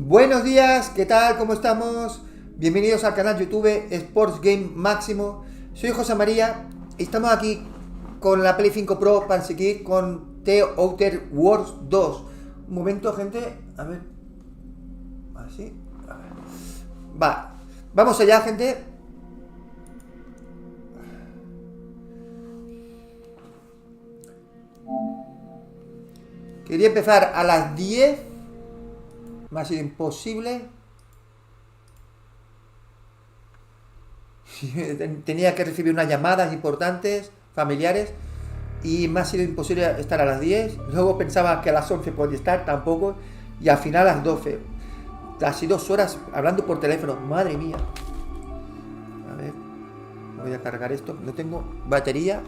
Buenos días, ¿qué tal? ¿Cómo estamos? Bienvenidos al canal YouTube Sports Game Máximo. Soy José María y estamos aquí con la Play 5 Pro para seguir con The Outer Worlds 2. Un momento, gente, a ver. Así. A ver. Va. Vamos allá, gente. Quería empezar a las 10. Me ha sido imposible. Tenía que recibir unas llamadas importantes, familiares, y me ha sido imposible estar a las 10. Luego pensaba que a las 11 podía estar, tampoco. Y al final a las 12. Casi 2 horas hablando por teléfono. Madre mía. A ver. Voy a cargar esto. No tengo batería.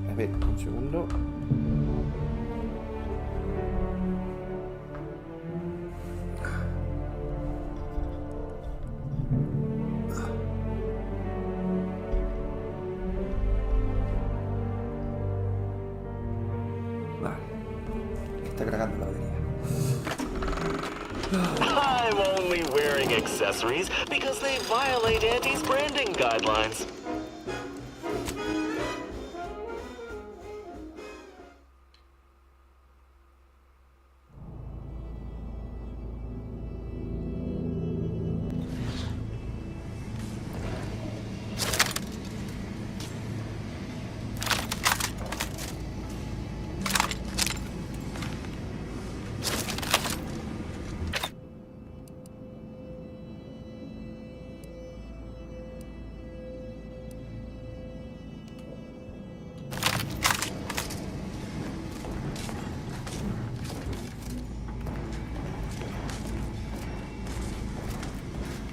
A ver, un segundo. Vale. Está cargando la batería. I'm only wearing accessories because they violate Auntie's branding guidelines.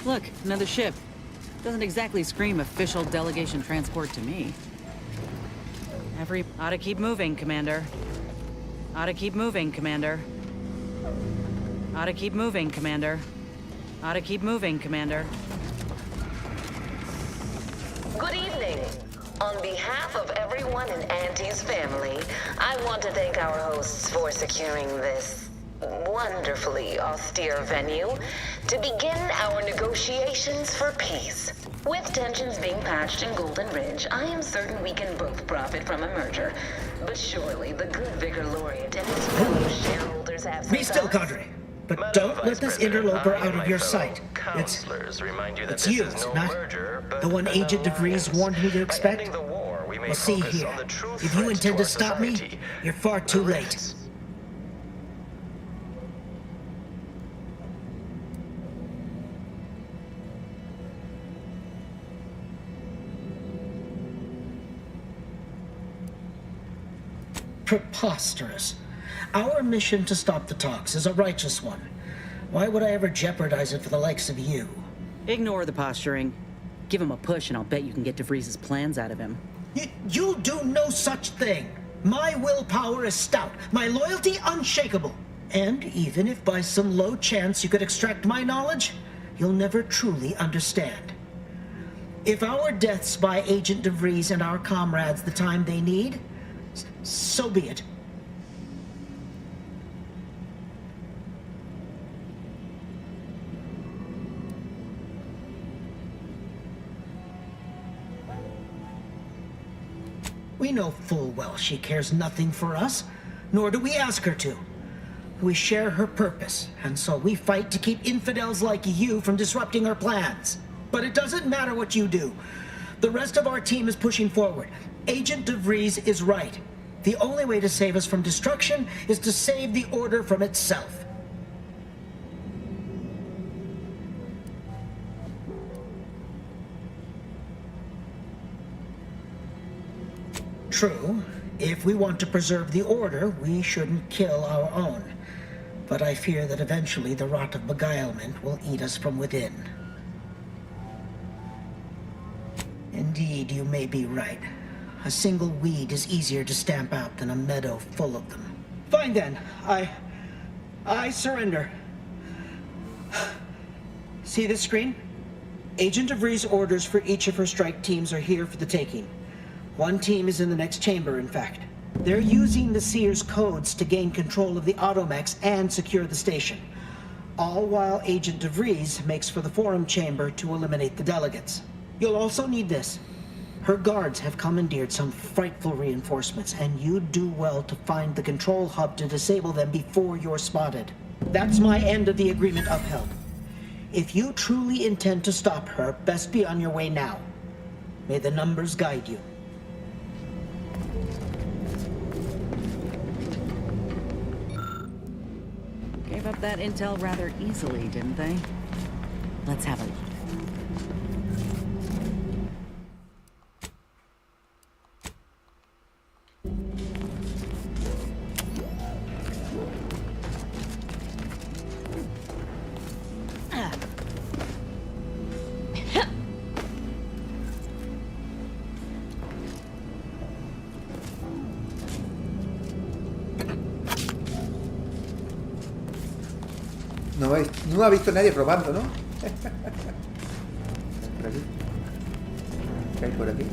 Look, another ship. Doesn't exactly scream official delegation transport to me. Ought to keep moving, Commander. Ought to keep moving, Commander. Ought to keep moving, Commander. Ought to keep moving, Commander. Good evening. On behalf of everyone in Auntie's family, I want to thank our hosts for securing this wonderfully austere venue to begin our negotiations for peace. With tensions being patched in Golden Ridge, I am certain we can both profit from a merger. But surely the good Vicar Laureate and his fellow shareholders have some Be still, Cadre. But don't let this interloper out of your sight. It's you, not the one Agent DeVries warned me to expect. Well, see here. If you intend to stop me, you're far too late. Preposterous. Our mission to stop the talks is a righteous one. Why would I ever jeopardize it for the likes of you? Ignore the posturing. Give him a push and I'll bet you can get DeVries' plans out of him. You'll do no such thing. My willpower is stout, my loyalty unshakable. And even if by some low chance you could extract my knowledge, you'll never truly understand. If our deaths buy Agent DeVries and our comrades the time they need, so be it. We know full well she cares nothing for us, nor do we ask her to. We share her purpose, and so we fight to keep infidels like you from disrupting her plans. But it doesn't matter what you do. The rest of our team is pushing forward. Agent DeVries is right. The only way to save us from destruction is to save the Order from itself. True, if we want to preserve the Order, we shouldn't kill our own. But I fear that eventually the rot of beguilement will eat us from within. Indeed, you may be right. A single weed is easier to stamp out than a meadow full of them. Fine then. I surrender. See this screen? Agent of Ree's orders for each of her strike teams are here for the taking. One team is in the next chamber, in fact. They're using the Seer's codes to gain control of the automechs and secure the station. All while Agent de Vries makes for the forum chamber to eliminate the delegates. You'll also need this. Her guards have commandeered some frightful reinforcements, and you'd do well to find the control hub to disable them before you're spotted. That's my end of the agreement upheld. If you truly intend to stop her, best be on your way now. May the numbers guide you. Gave up that intel rather easily, didn't they? Let's have a look. No ha visto nadie robando, ¿no? Por aquí. ¿Qué hay por aquí?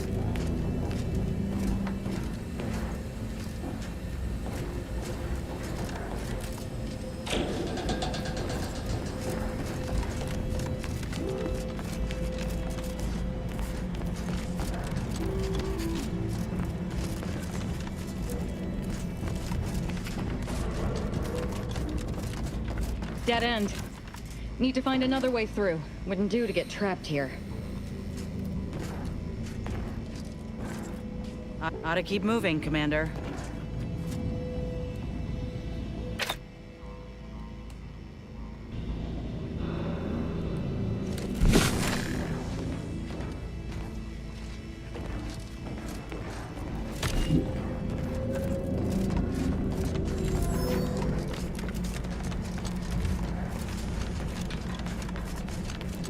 Dead end. Need to find another way through. Wouldn't do to get trapped here. Ought to keep moving, Commander.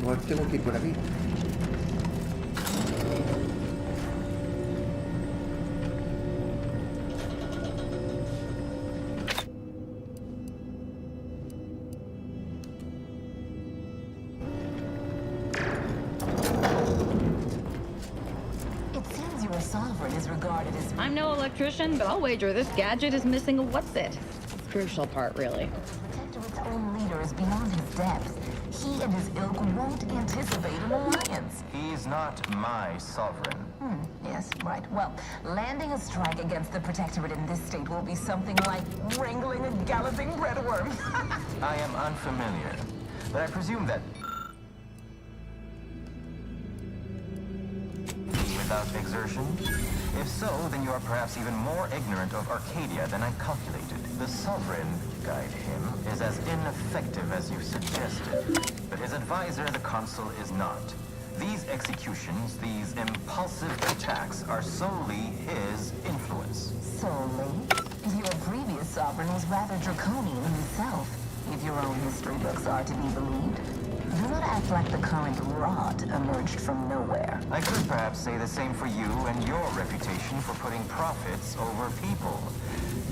Igual tengo que ir por aquí. It seems your sovereign is regarded as... I'm no electrician, but I'll wager this gadget is missing a what's-it. Crucial part, really. Protectorate's own leader is beyond his depth. He and his ilk won't anticipate an alliance. He's not my sovereign. Yes, right. Well, landing a strike against the Protectorate in this state will be something like wrangling a galloping breadworm. I am unfamiliar, but I presume that... without exertion? If so, then you are perhaps even more ignorant of Arcadia than I calculated. The Sovereign, guide him, is as ineffective as you suggested. But his advisor, the Consul, is not. These executions, these impulsive attacks, are solely his influence. Solely? Your previous sovereign was rather draconian himself, if your own history books are to be believed. Do not act like the current rot emerged from nowhere. I could perhaps say the same for you and your reputation for putting profits over people.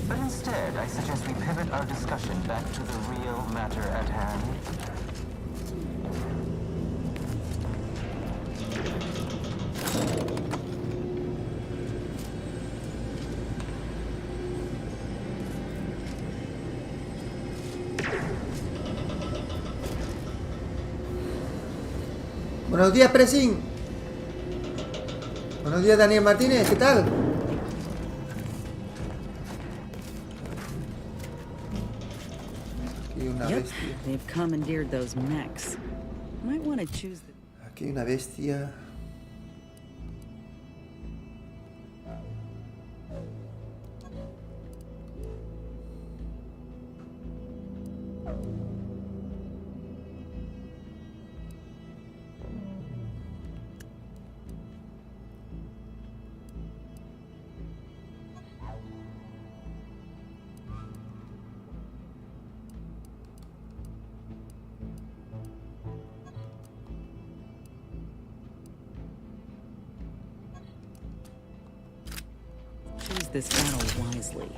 But instead, I suggest we pivot our discussion back to the real matter at hand. Buenos días, Pressing. Buenos días, Daniel Martínez. ¿Qué tal? Aquí hay una Yep, bestia. they've commandeered those mechs. Might want to choose the... Aquí hay una bestia. this battle wisely.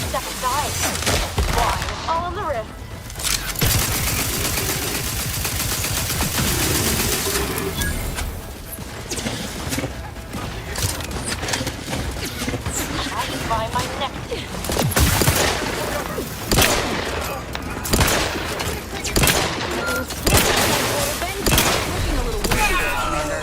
Step aside. Why? All on the wrist. I can buy my next. Looking a little weird there, Commander.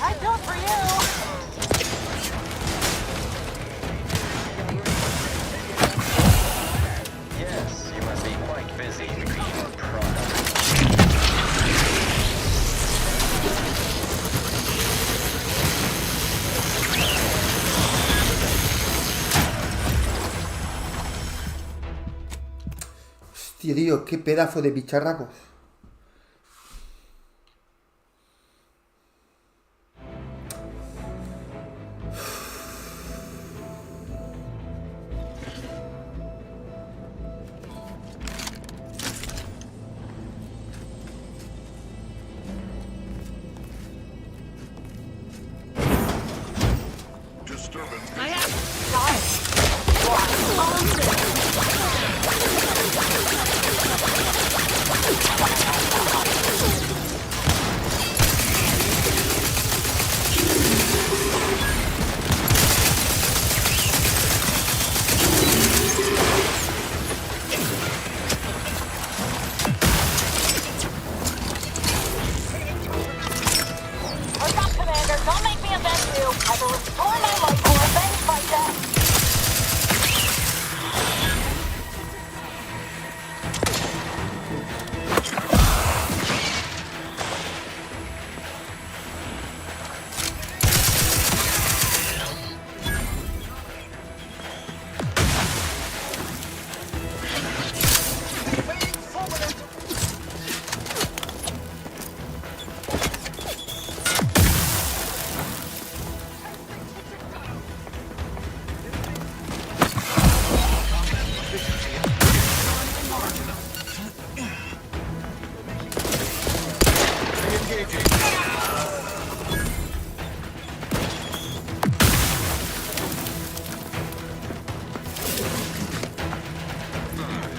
I built for you. Yes, you must be quite busy between products. Hostia, tío, qué pedazo de bicharracos. I have... What's up, Commander? Don't make me avenge you. I will restore my life or avenge my death.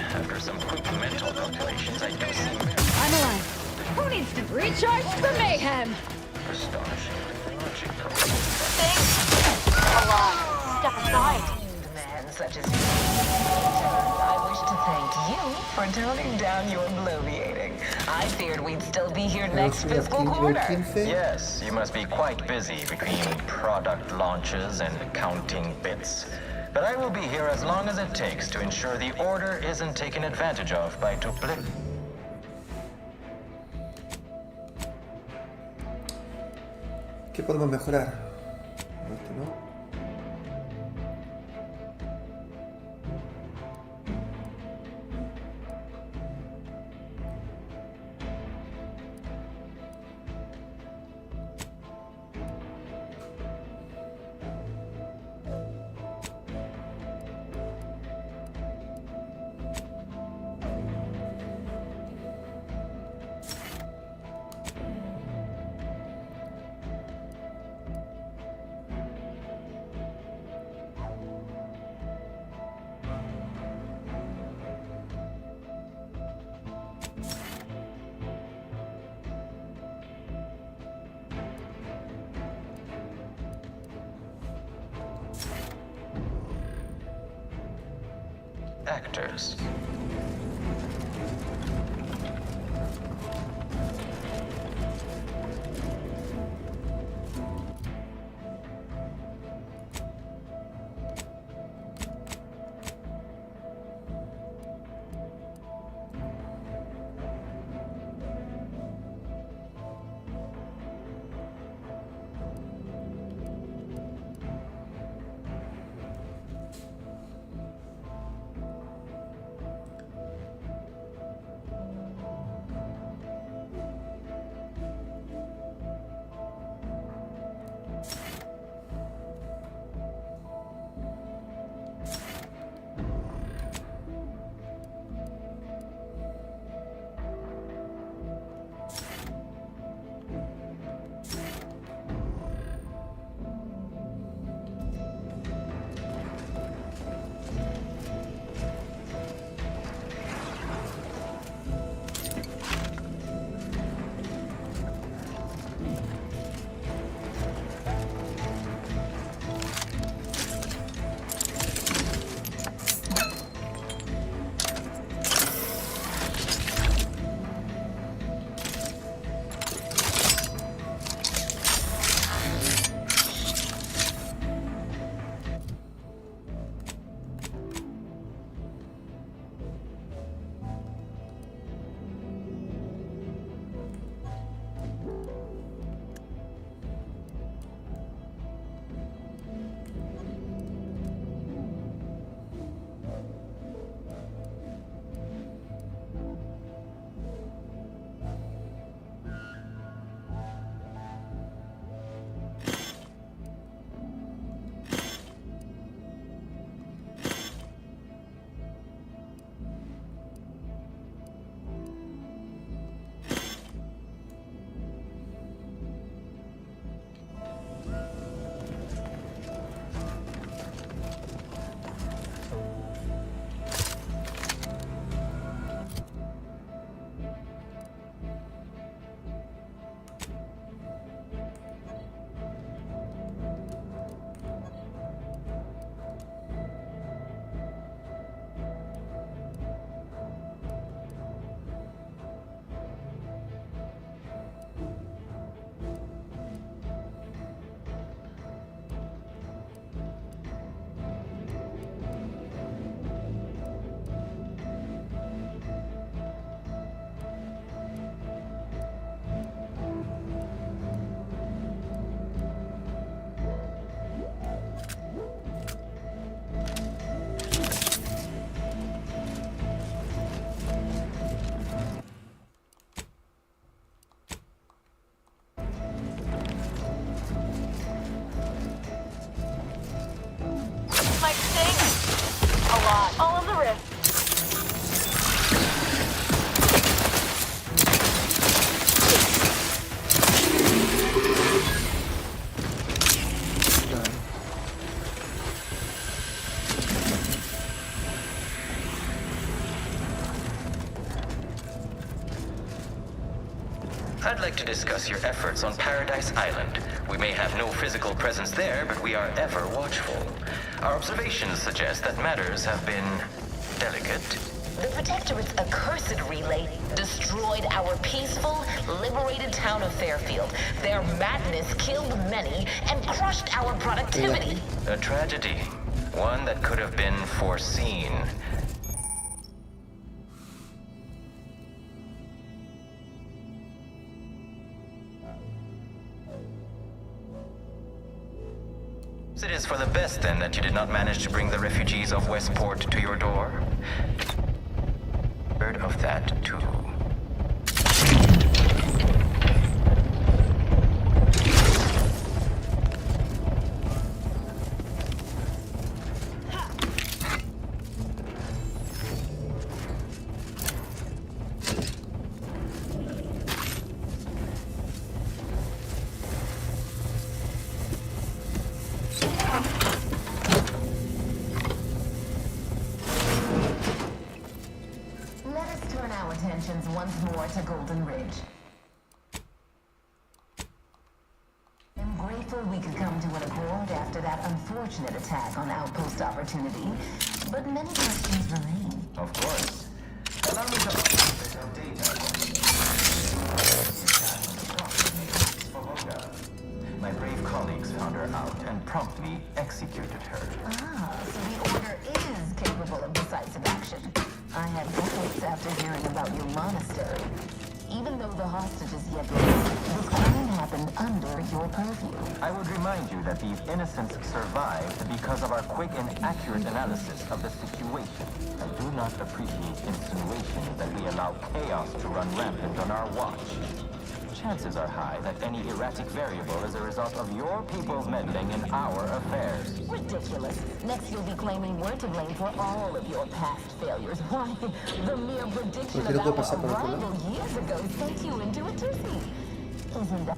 After some quick mental calculations, I do seem I'm alive. Who needs to recharge for mayhem? astonishingly logical. Step aside. Man such as you. I wish to thank you for toning down your bloviating. I feared we'd still be here next fiscal quarter. Yes, you must be quite busy between product launches and counting bits. But I will be here as long as it takes to ensure the order isn't taken advantage of by duplicate. ¿Qué podemos mejorar? Esto, ¿no? actors. All of the risk. I'd like to discuss your efforts on Paradise Island. We may have no physical presence there, but we are ever watchful. Our observations suggest that matters have been delicate. The Protectorate's accursed relay destroyed our peaceful, liberated town of Fairfield. Their madness killed many and crushed our productivity. A tragedy. One that could have been foreseen. It is for the best, then, that you did not manage to bring the refugees of Westport to your door. Heard of that, too. Once more to Golden Ridge. I'm grateful we could come to an accord after that unfortunate attack on Outpost Opportunity, but many questions remain. Of course. Allow me to offer a bit of data. My brave colleagues found her out and promptly executed her. Ah, so the Order is capable of decisive action. I had doubts after hearing about your monastery. Even though the hostage is yet released, this crime happened under your purview. I would remind you that these innocents survived because of our quick and accurate analysis of the situation. I do not appreciate insinuations that we allow chaos to run rampant on our watch. Chances are high that any erratic variable is a result of your people's meddling in our affairs. Ridiculous. Next you'll be claiming we're to blame for all of your past failures. Why, the mere prediction of our arrival years ago sent you into a tizzy. Isn't that...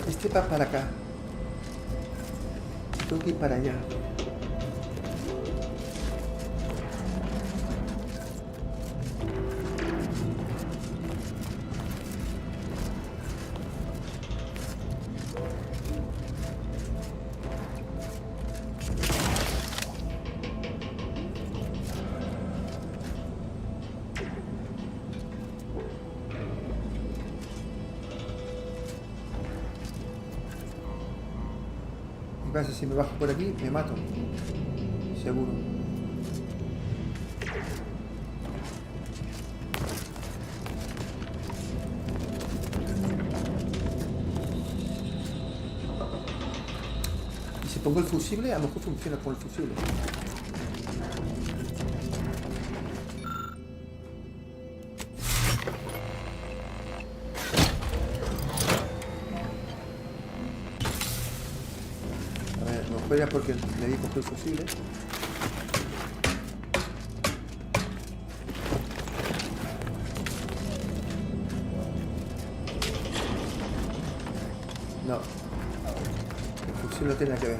Este va para acá. Tengo que ir para allá. ¿Qué pasa? Si me bajo por aquí, me mato. Seguro. Y si pongo el fusible, a lo mejor funciona con el fusible. Era porque le di coger el fusible. No, el fusible no tiene que ver.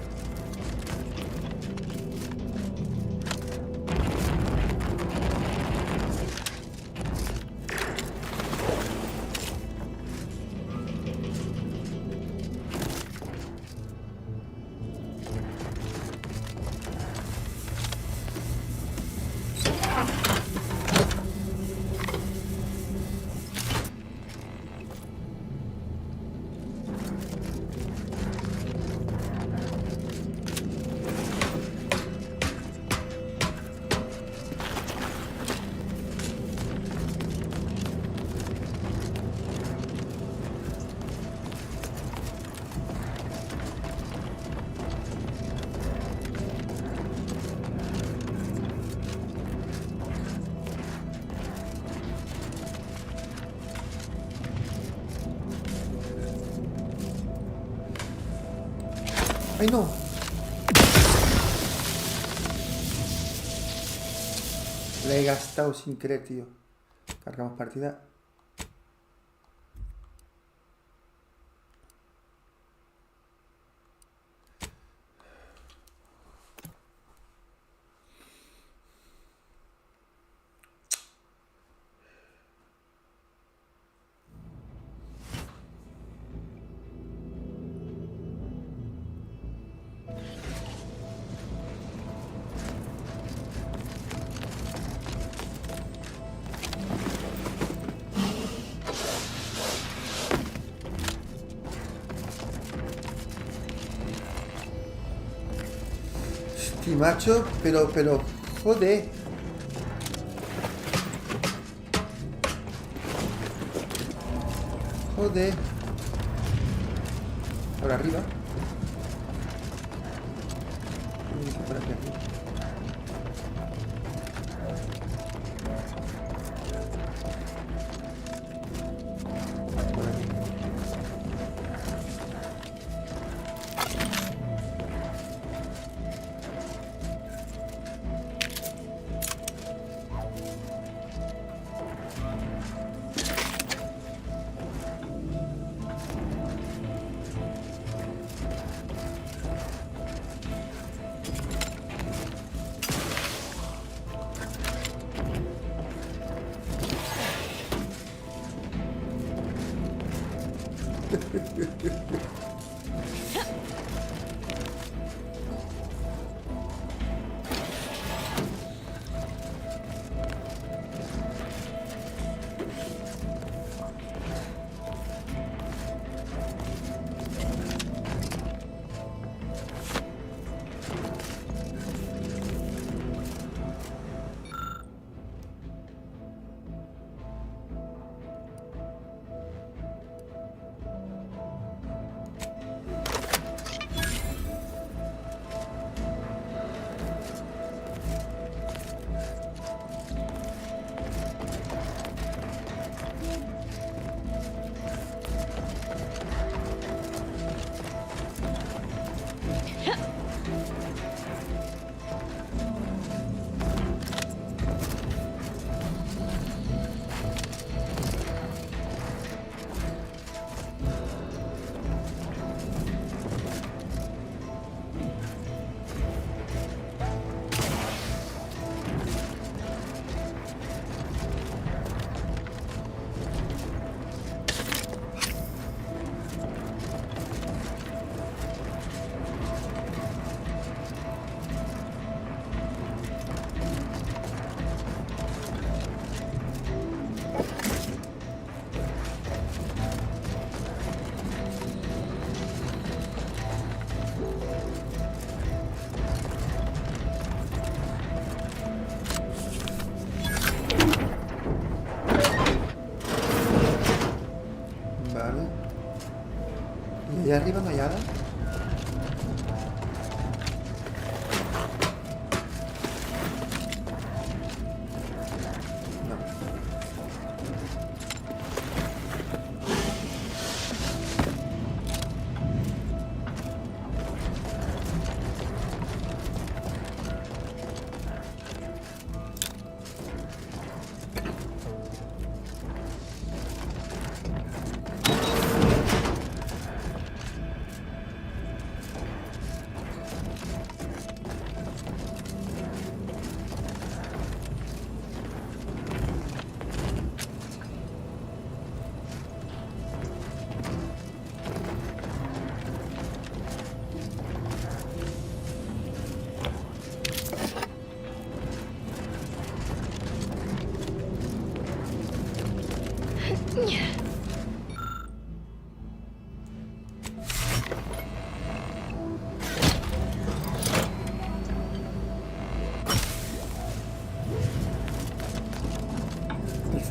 ¡Ay, no! Le he gastado sin querer, tío. Cargamos partida. Sí, macho, pero, joder. Joder. Ahora arriba. Por aquí arriba. Por aquí. ¿Y allá arriba no hay nada? No.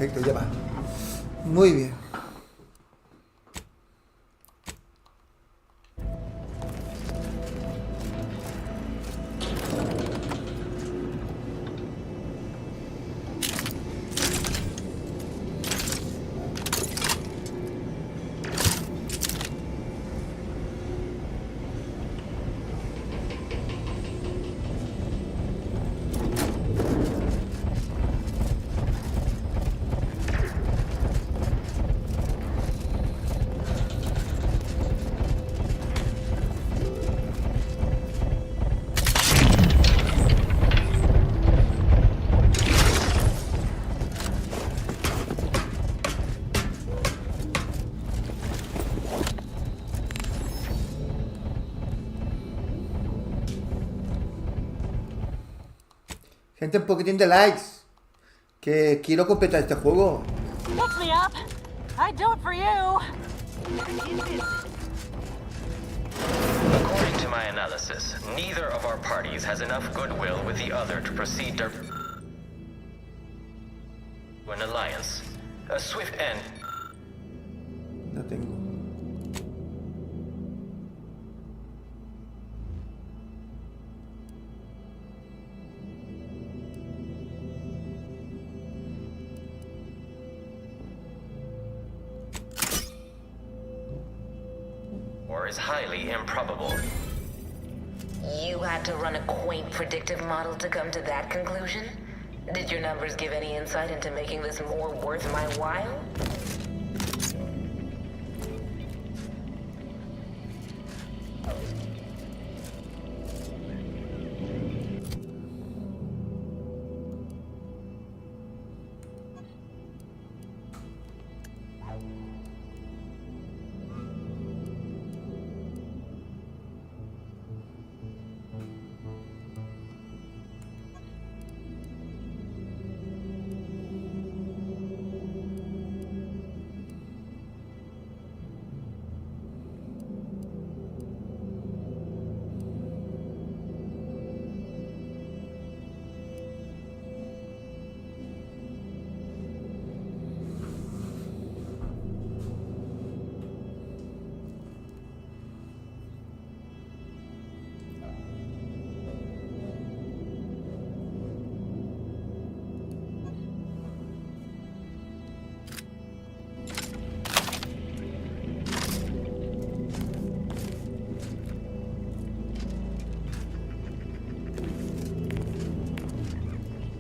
Perfecto, ya va. Muy bien. Gente, un poquitín de likes. Que quiero completar este juego. Hit me up. I'd do it for you. According to my analysis, neither of our parties has enough goodwill with the other to proceed to an alliance. A swift end. No tengo. Or is highly improbable. You had to run a quaint predictive model to come to that conclusion? Did your numbers give any insight into making this more worth my while?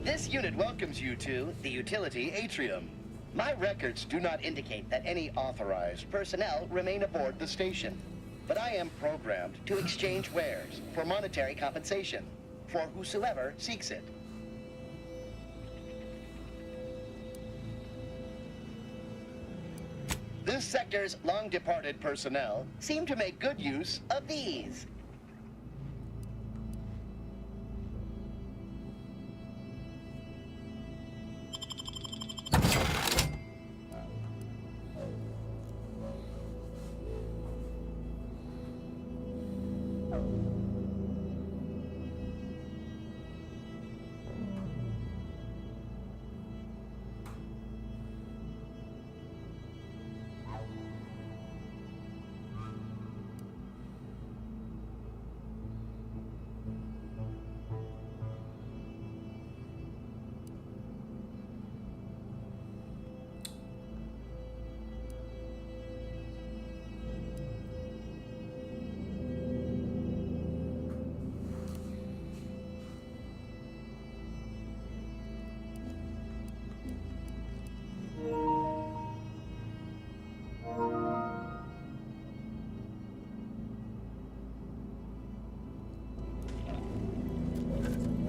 This unit welcomes you to the utility atrium. My records do not indicate that any authorized personnel remain aboard the station, but I am programmed to exchange wares for monetary compensation for whosoever seeks it. This sector's long-departed personnel seem to make good use of these.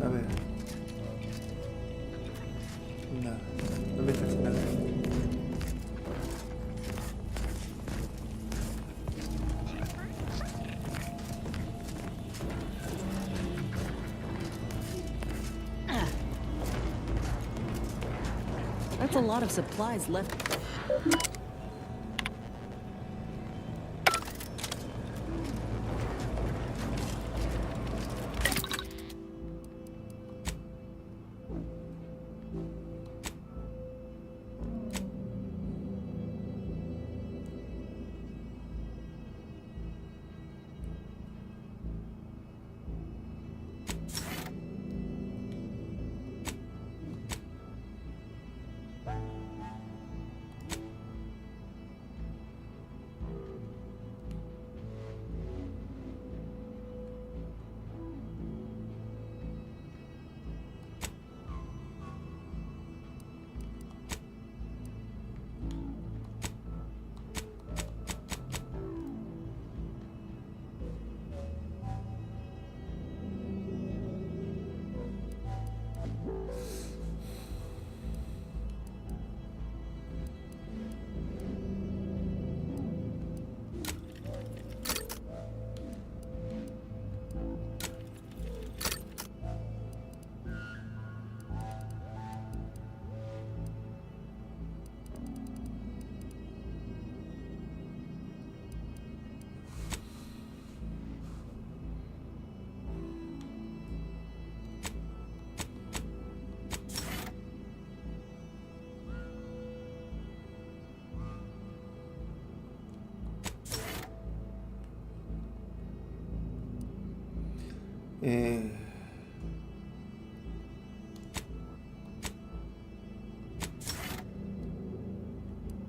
A ver. Nada. No me hace nada. That's a lot of supplies left.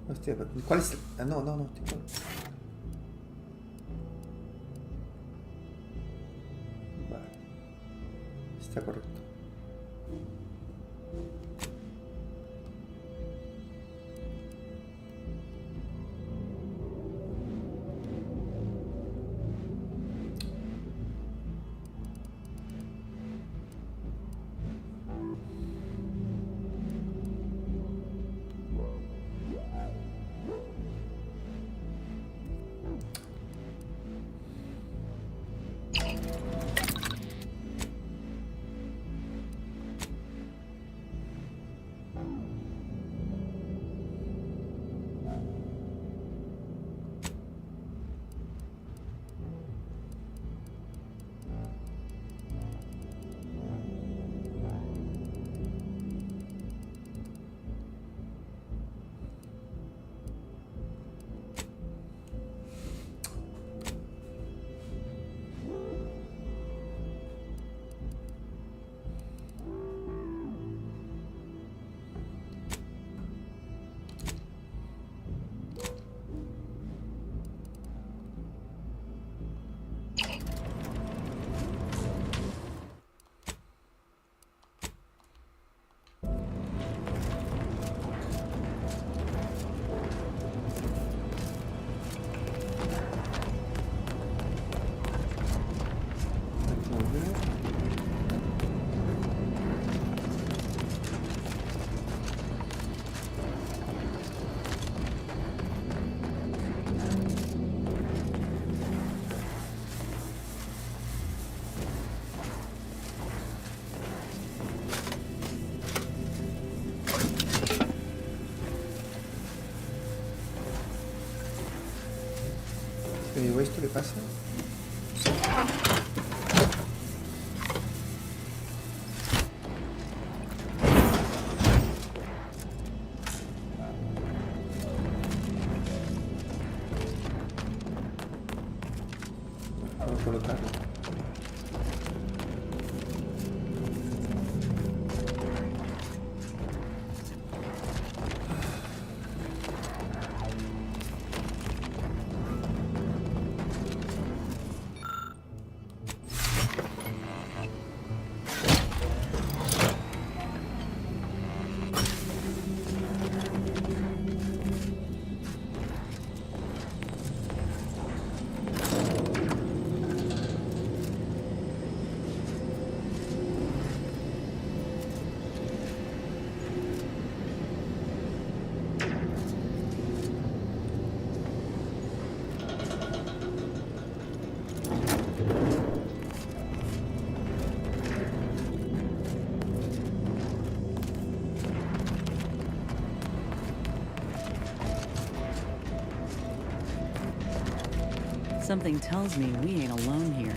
Hostia, ¿cuál es? Ah, no. Vale. Está correcto. Digo, ¿esto qué pasa? Vamos a colocarlo. Something tells me we ain't alone here.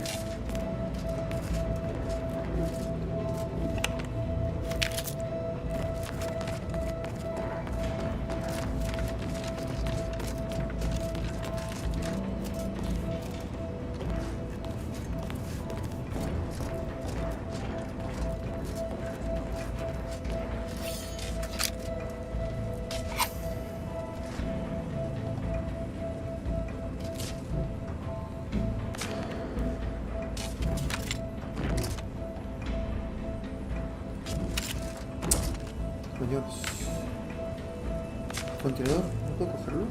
Coño, contenedor, ¿no puedo cogerlo?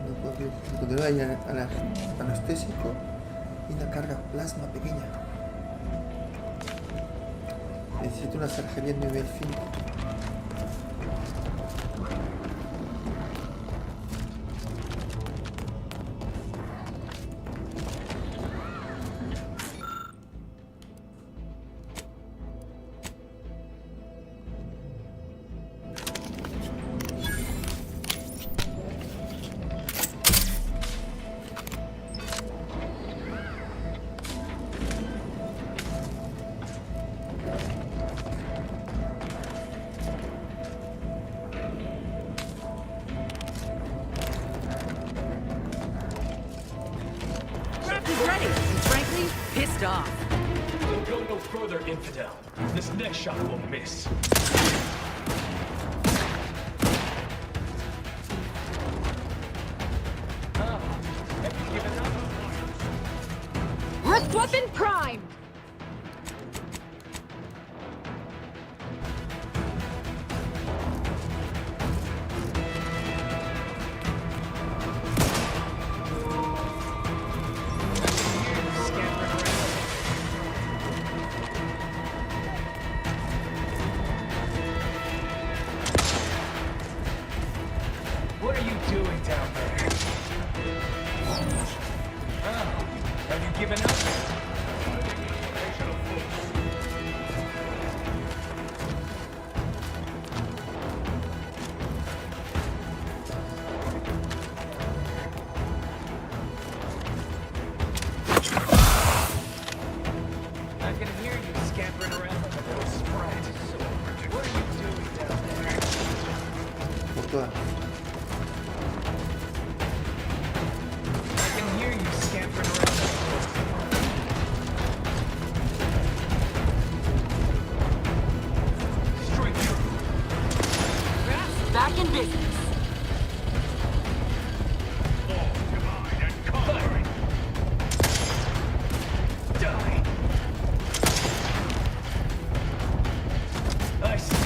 No puedo abrir. El contenedor hay anestésico y una carga plasma pequeña. Necesito una sarjería nivel 5. pissed off. Don't go no further, infidel. This next shot will miss. Have you given up? Wrist weapon prime! What are you doing down there? Have you given up? I can hear you scampering around like a little sprite. What are you doing down there? Por todas. I can hear you scampering around like a little sprite. Straight through. Back in business. Firing. Die. I see.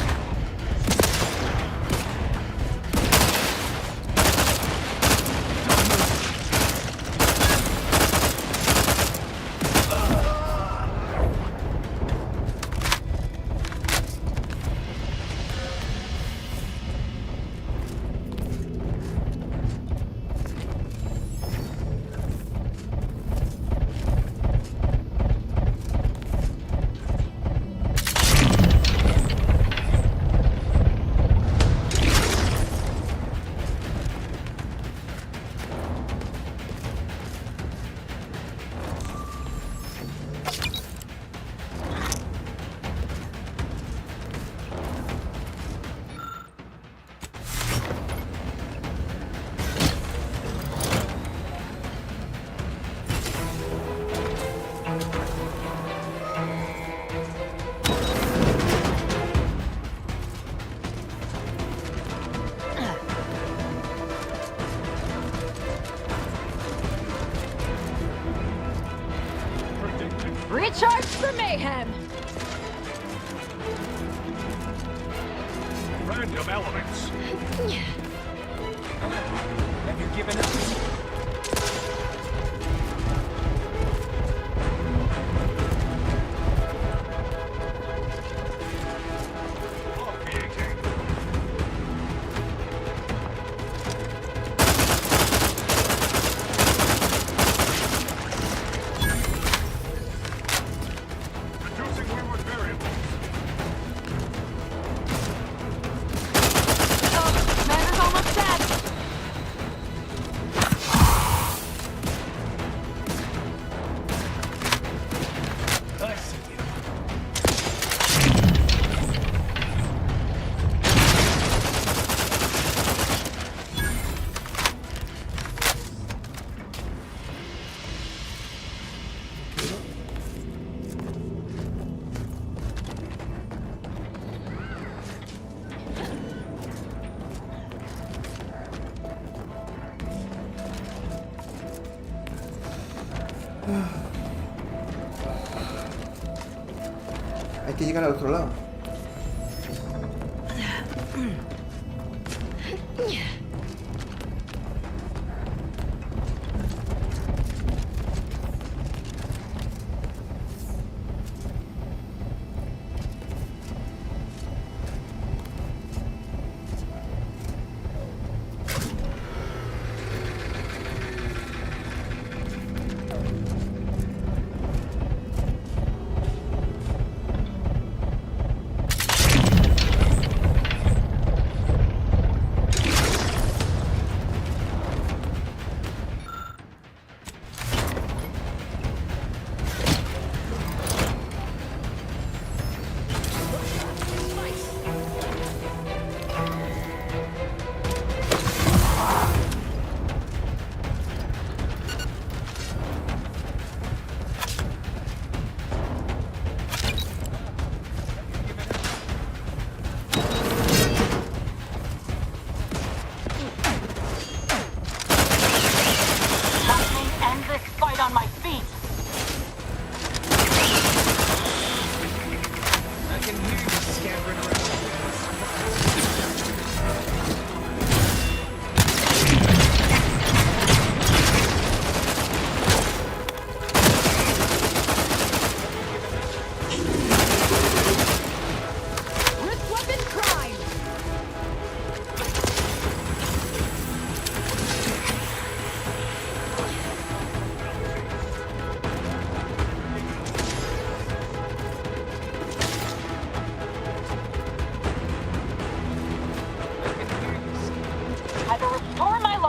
Recharge for mayhem! Random elements. Have you given up? Commander's almost dead! I see you. Hay que llegar al otro lado.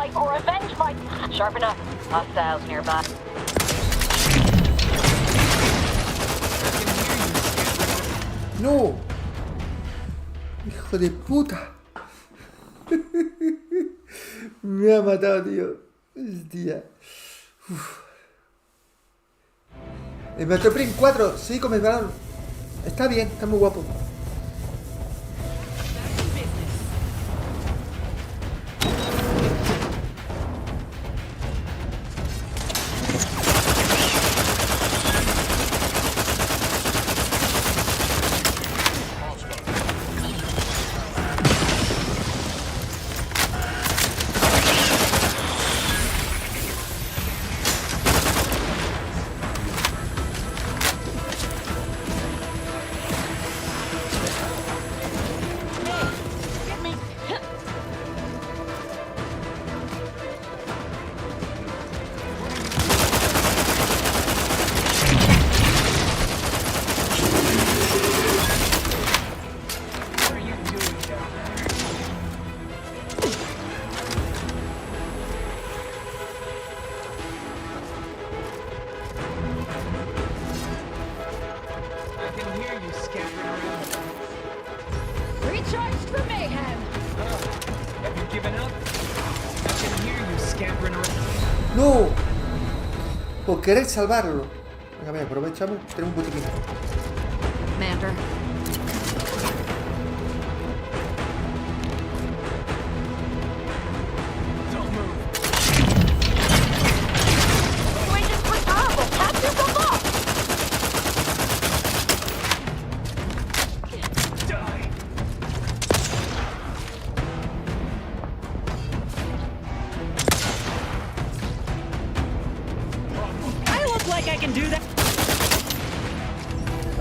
life or avenge my... Sharp enough. Hostiles nearby. ¡No! ¡Hijo de puta! Me ha matado, tío. Hostia. Uf. El Metro Print 4, sí, con el balón. Está bien, está muy guapo. ¡No! Por querer salvarlo. Venga, mira, aprovechamos. Tenemos un botiquín. Commander.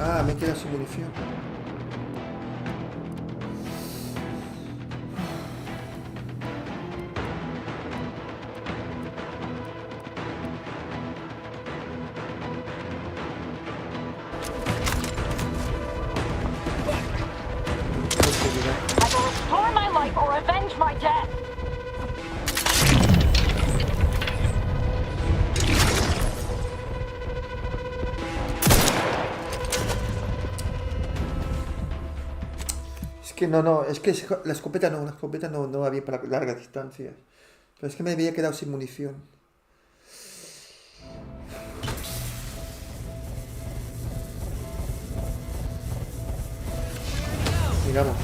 Ah, me queda sin munición. I will restore my life or avenge my death. Es que no, es que la escopeta no va bien para largas distancias. Pero es que me había quedado sin munición. Miramos.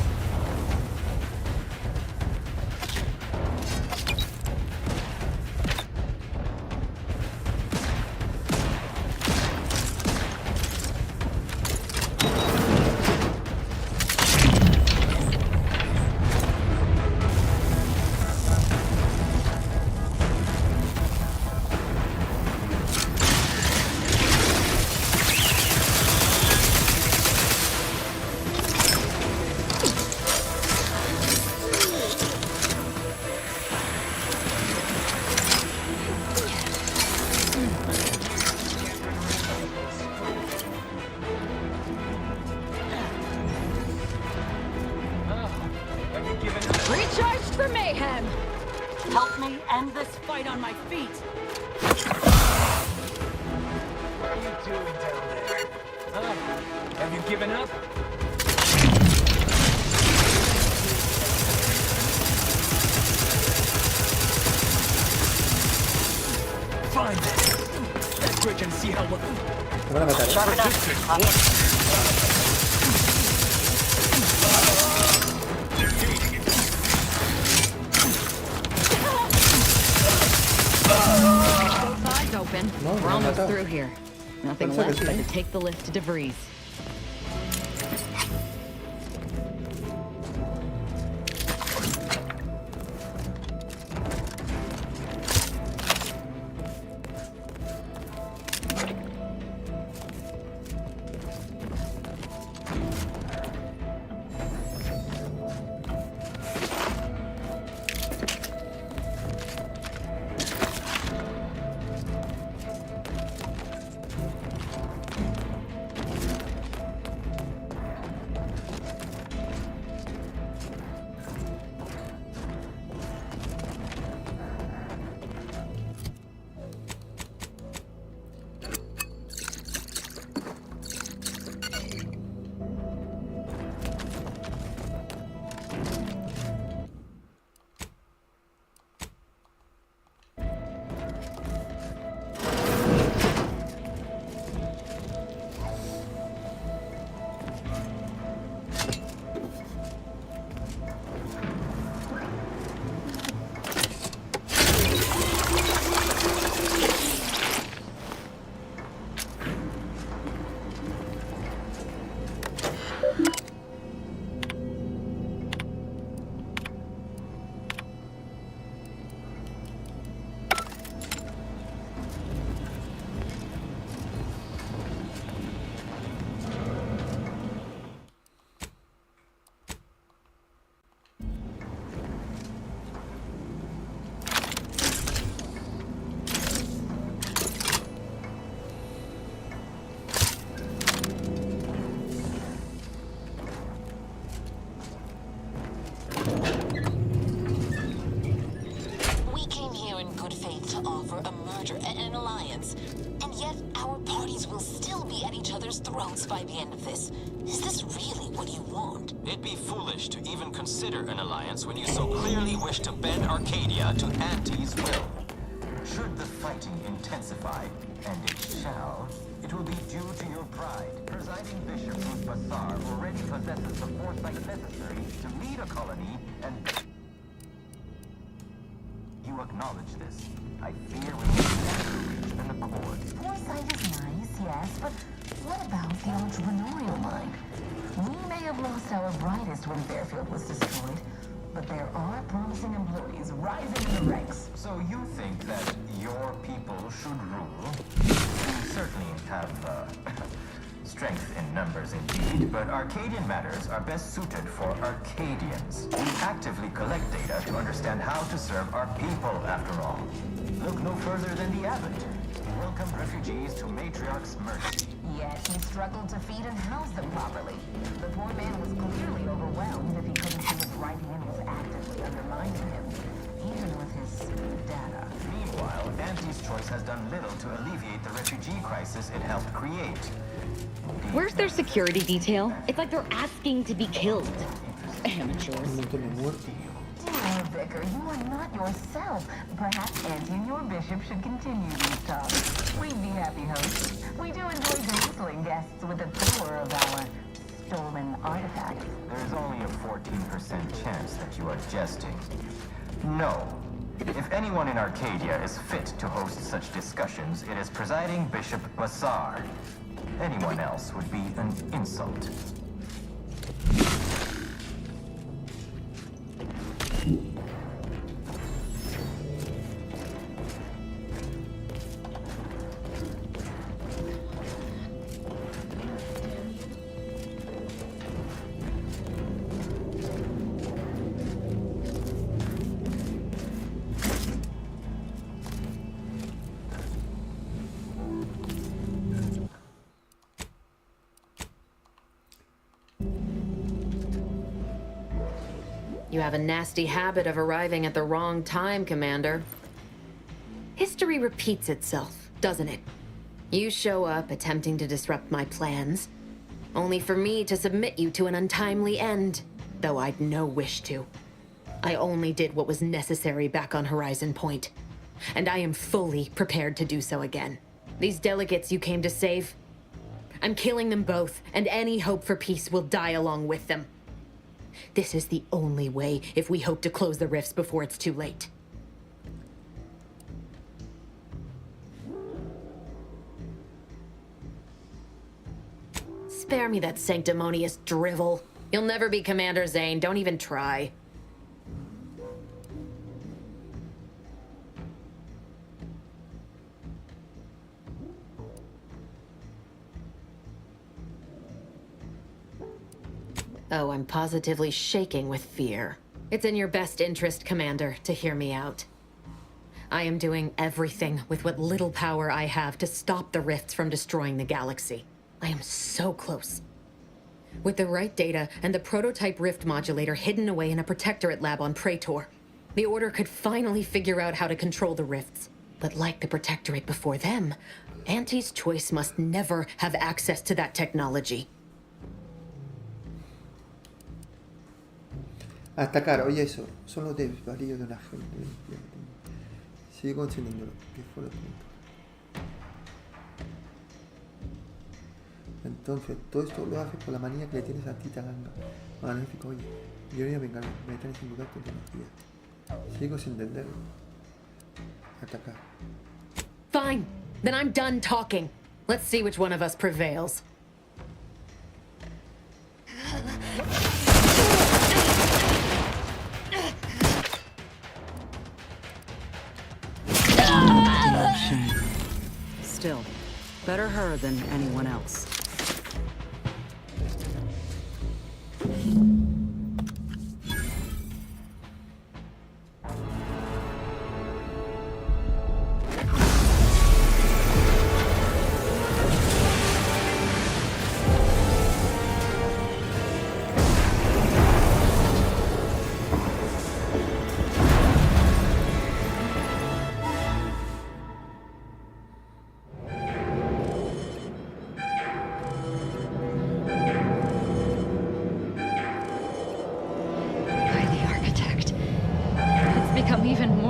Recharged for mayhem! Help me end this fight on my feet! What are you doing down there? Have you given up? Fine. Let's bridge and see how... Me van a matar, Both eyes open. No, We're me han almost matado. through here. Nothing Parece que left but sí. to take the lift to DeVries. alliance. And yet, our parties will still be at each other's throats by the end of this. Is this really what you want? It'd be foolish to even consider an alliance when you so clearly wish to bend Arcadia to Auntie's will. Should the fighting intensify, and it shall, it will be due to your pride. Presiding Bishop Ruth Bassar already possesses the foresight necessary to lead a colony, and you acknowledge this. I fear we will never reach an accord. Foresight is nice, yes, but what about the entrepreneurial mind? We may have lost our brightest when Fairfield was destroyed, but there are promising employees rising in the ranks. So you think that your people should rule? You certainly have, strength in numbers indeed, but Arcadian matters are best suited for Arcadians. We actively collect data to understand how to serve our people, after all. Look no further than the abbot. He welcomed refugees to Matriarch's mercy. Yet he struggled to feed and house them properly. The poor man was clearly overwhelmed if he couldn't see his writing in was actively undermining him, even with his data. Meanwhile, Auntie's choice has done little to alleviate the refugee crisis it helped create. Where's their security detail? It's like they're asking to be killed. Amateurs. Dear Vicar, you are not yourself. Perhaps Auntie and your bishop should continue these talks. We'd be happy hosts. We do enjoy dazzling guests with the tour of our stolen artifacts. There's only a 14% chance that you are jesting. No. If anyone in Arcadia is fit to host such discussions, it is presiding Bishop Bassar. Anyone else would be an insult. You have a nasty habit of arriving at the wrong time, Commander. History repeats itself, doesn't it? You show up attempting to disrupt my plans, only for me to submit you to an untimely end, though I'd no wish to. I only did what was necessary back on Horizon Point, and I am fully prepared to do so again. These delegates you came to save, I'm killing them both, and any hope for peace will die along with them. This is the only way if we hope to close the rifts before it's too late. Spare me that sanctimonious drivel. You'll never be Commander Zane, don't even try. Oh, I'm positively shaking with fear. It's in your best interest, Commander, to hear me out. I am doing everything with what little power I have to stop the rifts from destroying the galaxy. I am so close. With the right data and the prototype rift modulator hidden away in a protectorate lab on Praetor, the Order could finally figure out how to control the rifts. But like the protectorate before them, Auntie's choice must never have access to that technology. Atacar, oye eso, son los desvaríos de una gente. Sigo encendiéndolo. ¿Qué fue lo que... Entonces, todo esto lo haces por la manía que le tienes a Tita Ganga. Magnífico, oye. Yo voy a vengar, me traes sin dudar tu tecnología. Sigo sin entenderlo. Atacar. Fine. Then I'm done talking. Let's see which one of us prevails. Still, better her than anyone else.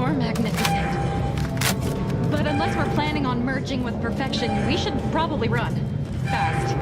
You're magnificent. But unless we're planning on merging with perfection, we should probably run. Fast.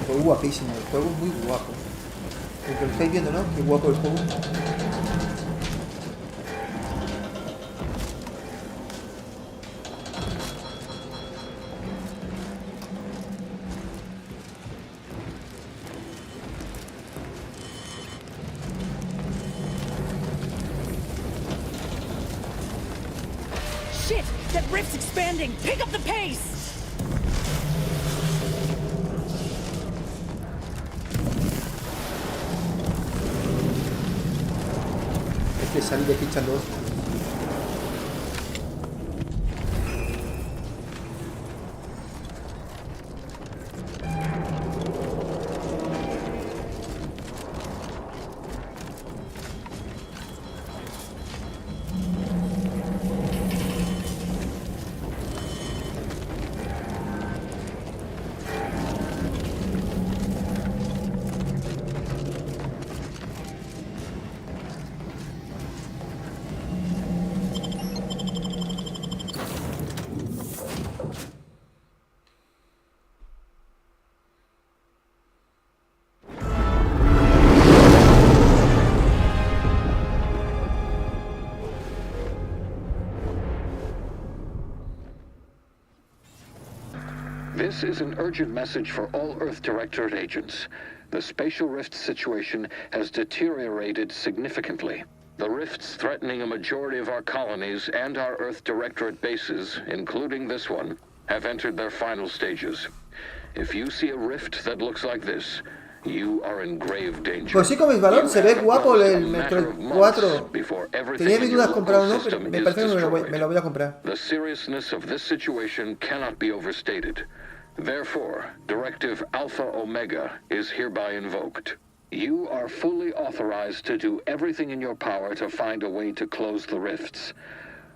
Fue guapísimo, el juego es muy guapo. Lo que lo estáis viendo, ¿no? Qué guapo el juego. Shit! That rift's expanding! Pick up the pace! De salir de ficha 2. This is an urgent message for all Earth Directorate agents. The spatial rift situation has deteriorated significantly. The rifts threatening a majority of our colonies and our Earth Directorate bases, including this one, have entered their final stages. If you see a rift that looks like this, you are in grave danger. Pues sí, como veis, valor, se ve guapo el Metro 4. Tenía mis dudas comprar o no, pero me parece que me lo voy a comprar. The seriousness of this situation cannot be overstated. Therefore, Directive Alpha Omega is hereby invoked. You are fully authorized to do everything in your power to find a way to close the rifts.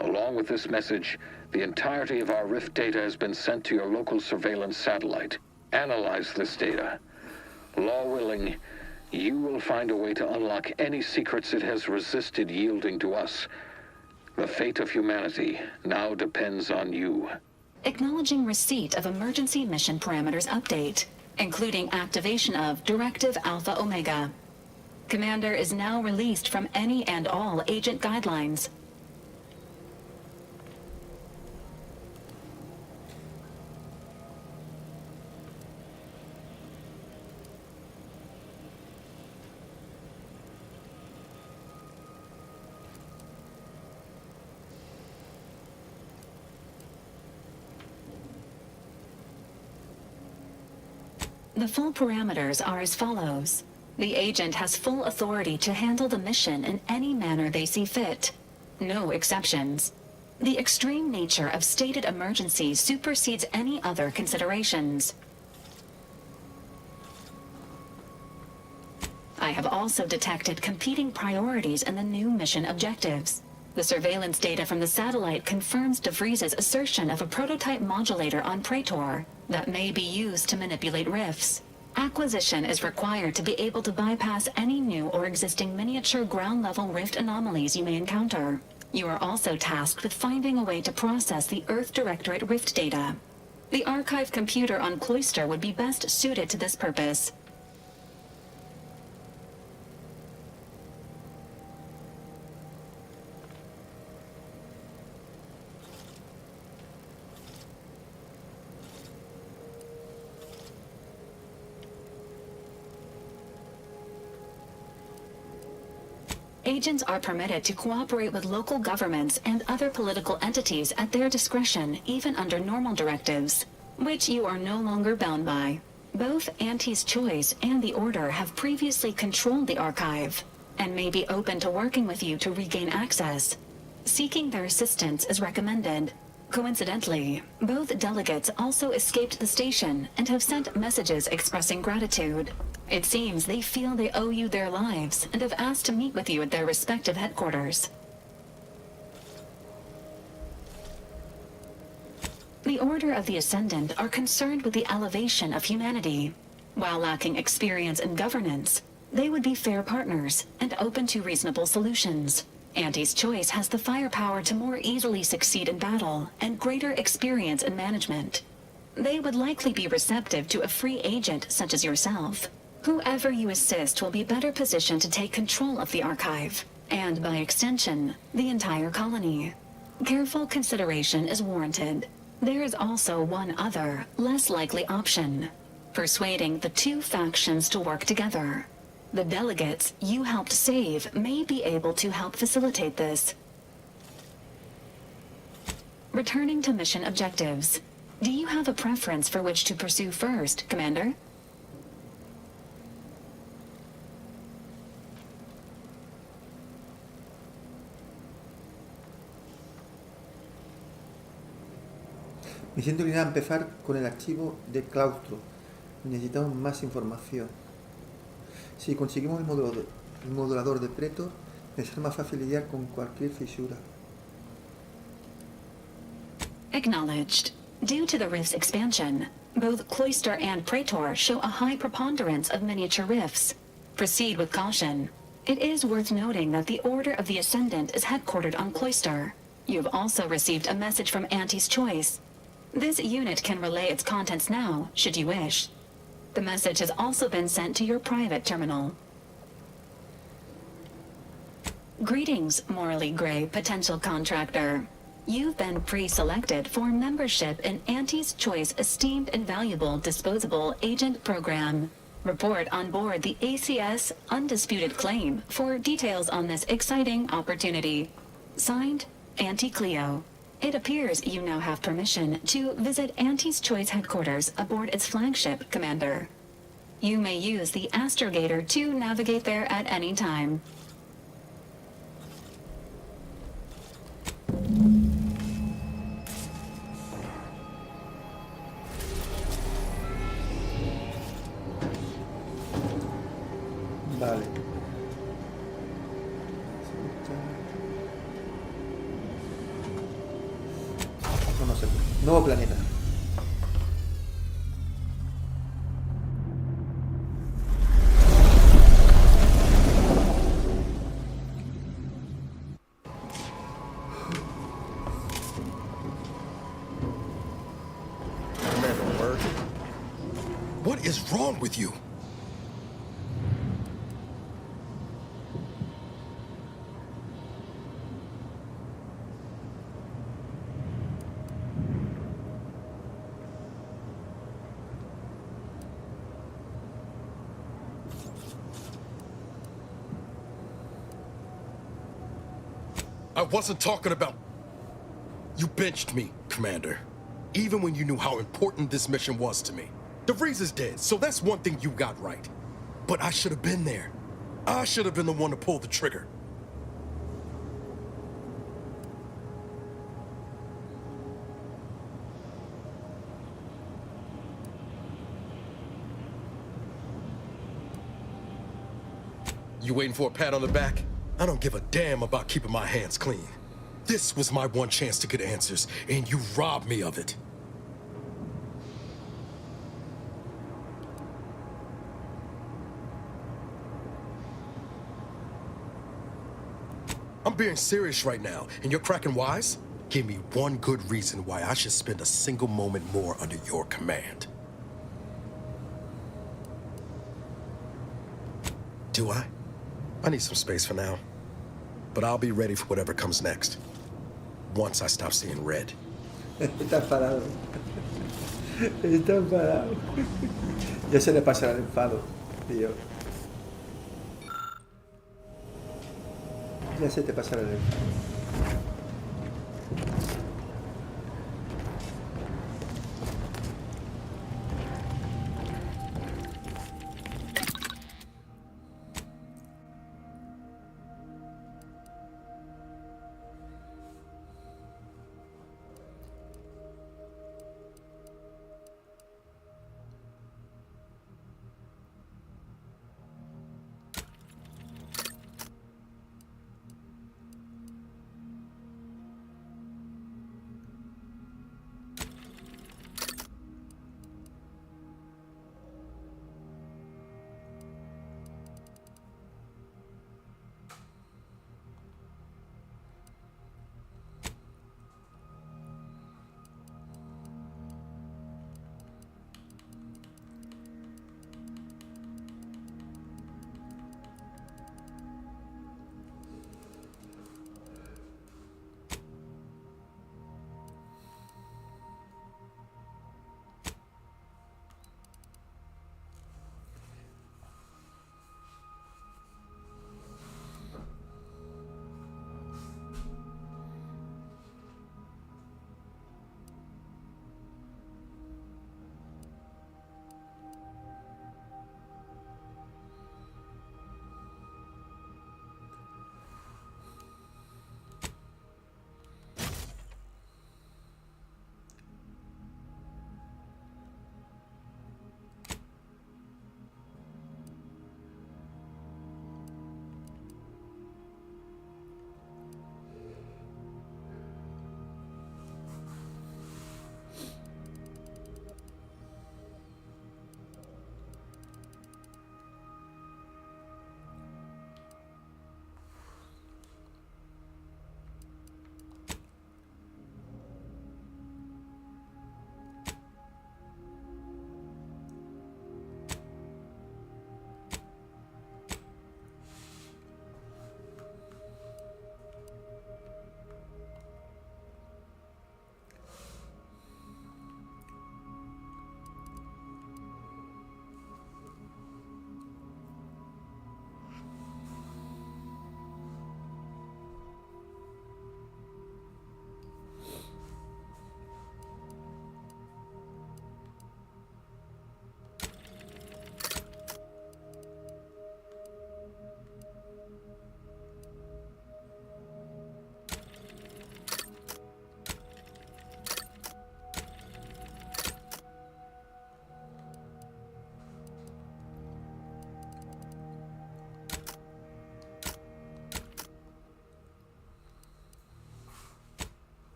Along with this message, the entirety of our rift data has been sent to your local surveillance satellite. Analyze this data. Law willing, you will find a way to unlock any secrets it has resisted yielding to us. The fate of humanity now depends on you. Acknowledging receipt of emergency mission parameters update, including activation of Directive Alpha Omega. Commander is now released from any and all agent guidelines. The full parameters are as follows. The agent has full authority to handle the mission in any manner they see fit. No exceptions. The extreme nature of stated emergencies supersedes any other considerations. I have also detected competing priorities in the new mission objectives. The surveillance data from the satellite confirms DeVries's assertion of a prototype modulator on Praetor that may be used to manipulate rifts. Acquisition is required to be able to bypass any new or existing miniature ground-level rift anomalies you may encounter. You are also tasked with finding a way to process the Earth Directorate rift data. The archive computer on Cloister would be best suited to this purpose. Agents are permitted to cooperate with local governments and other political entities at their discretion, even under normal directives, which you are no longer bound by. Both Auntie's Choice and the Order have previously controlled the archive, and may be open to working with you to regain access. Seeking their assistance is recommended. Coincidentally, both delegates also escaped the station and have sent messages expressing gratitude. It seems they feel they owe you their lives and have asked to meet with you at their respective headquarters. The Order of the Ascendant are concerned with the elevation of humanity. While lacking experience in governance, they would be fair partners and open to reasonable solutions. Auntie's Choice has the firepower to more easily succeed in battle and greater experience in management. They would likely be receptive to a free agent such as yourself. Whoever you assist will be better positioned to take control of the archive, and by extension, the entire colony. Careful consideration is warranted. There is also one other, less likely option: persuading the two factions to work together. The delegates you helped save may be able to help facilitate this. Returning to mission objectives. Do you have a preference for which to pursue first, Commander? Misión de unidad: empezar con el archivo de claustro. Necesitamos más información. Si conseguimos el modulador de Praetor, me será más fácil lidiar con cualquier fisura. Acknowledged. Due to the rift's expansion, both Cloister and Praetor show a high preponderance of miniature rifts. Proceed with caution. It is worth noting that the Order of the Ascendant is headquartered on Cloister. You have also received a message from Auntie's Choice. This unit can relay its contents now, should you wish. The message has also been sent to your private terminal. Greetings, morally gray potential contractor. You've been pre-selected for membership in Auntie's Choice Esteemed and Valuable Disposable Agent Program. Report on board the ACS Undisputed Claim for details on this exciting opportunity. Signed, Auntie Cleo. It appears you now have permission to visit Auntie's Choice headquarters aboard its flagship, Commander. You may use the astrogator to navigate there at any time. Vale. No sé. Nuevo planeta. What is wrong with you? I wasn't talking about... You benched me, Commander. Even when you knew how important this mission was to me. DeVries is dead, so that's one thing you got right. But I should have been there. I should have been the one to pull the trigger. You waiting for a pat on the back? I don't give a damn about keeping my hands clean. This was my one chance to get answers, and you robbed me of it. I'm being serious right now, and you're cracking wise? Give me one good reason why I should spend a single moment more under your command. Do I? I need some space for now. But I'll be ready for whatever comes next. Once I stop seeing red. Está enfadado. Está enfadado. Ya se le pasará el enfado, tío. Ya se te pasará el enfado.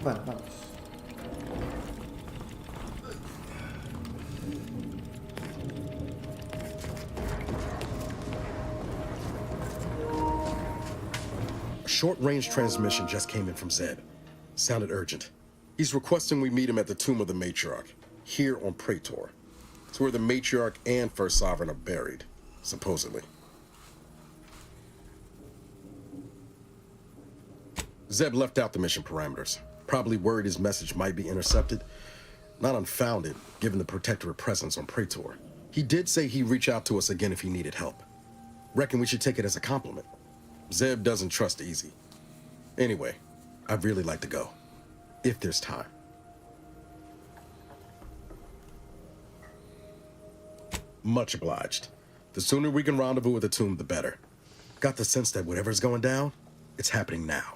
Bueno, vamos. A short-range transmission just came in from Zeb. Sounded urgent. He's requesting we meet him at the tomb of the Matriarch, here on Praetor. It's where the Matriarch and First Sovereign are buried, supposedly. Zeb left out the mission parameters. Probably worried his message might be intercepted. Not unfounded, given the Protectorate presence on Praetor. He did say he'd reach out to us again if he needed help. Reckon we should take it as a compliment. Zeb doesn't trust easy. Anyway, I'd really like to go. If there's time. Much obliged. The sooner we can rendezvous at the tomb, the better. Got the sense that whatever's going down, it's happening now.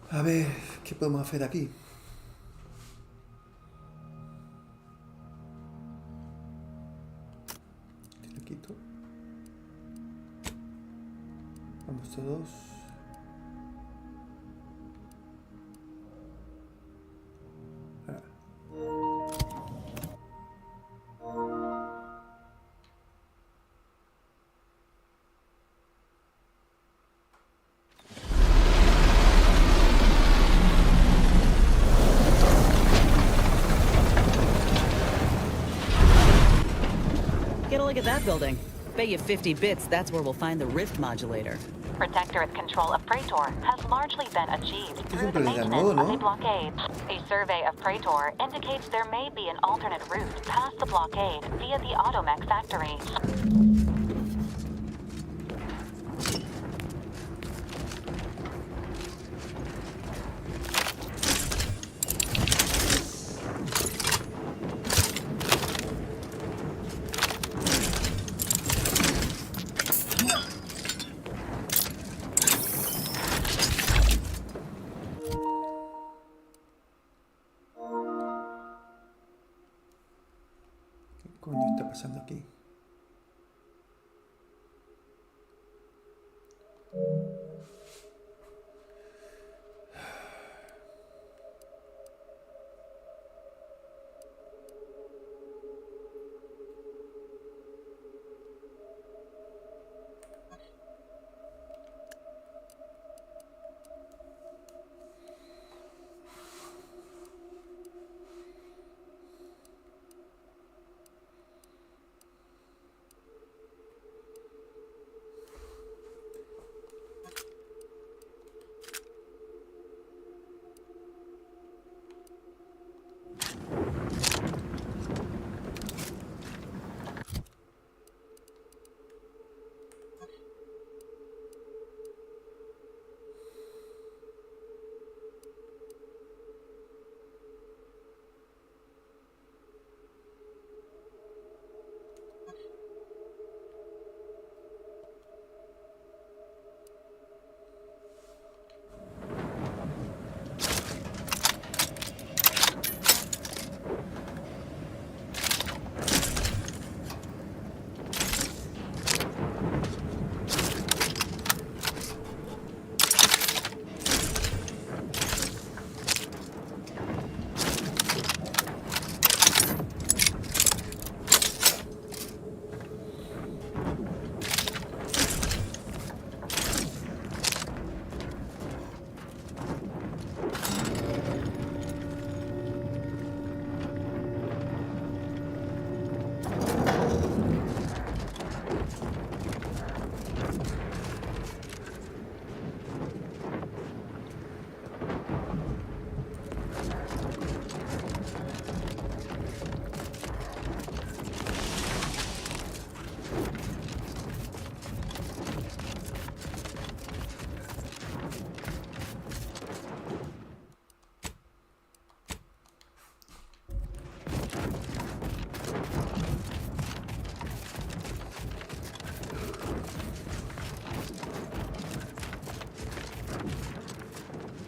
A ver, ¿qué podemos hacer aquí? Te lo quito. Vamos todos. Get a look at that building. Bet you 50 bits that's where we'll find the rift modulator. Protectorate control of Praetor has largely been achieved through the maintenance of a blockade. A survey of Praetor indicates there may be an alternate route past the blockade via the Automech factory. ¿Qué coño está pasando aquí?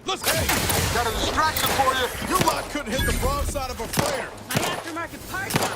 Let's got a distraction for you. Your lot couldn't hit the broadside of a freighter. My aftermarket parts are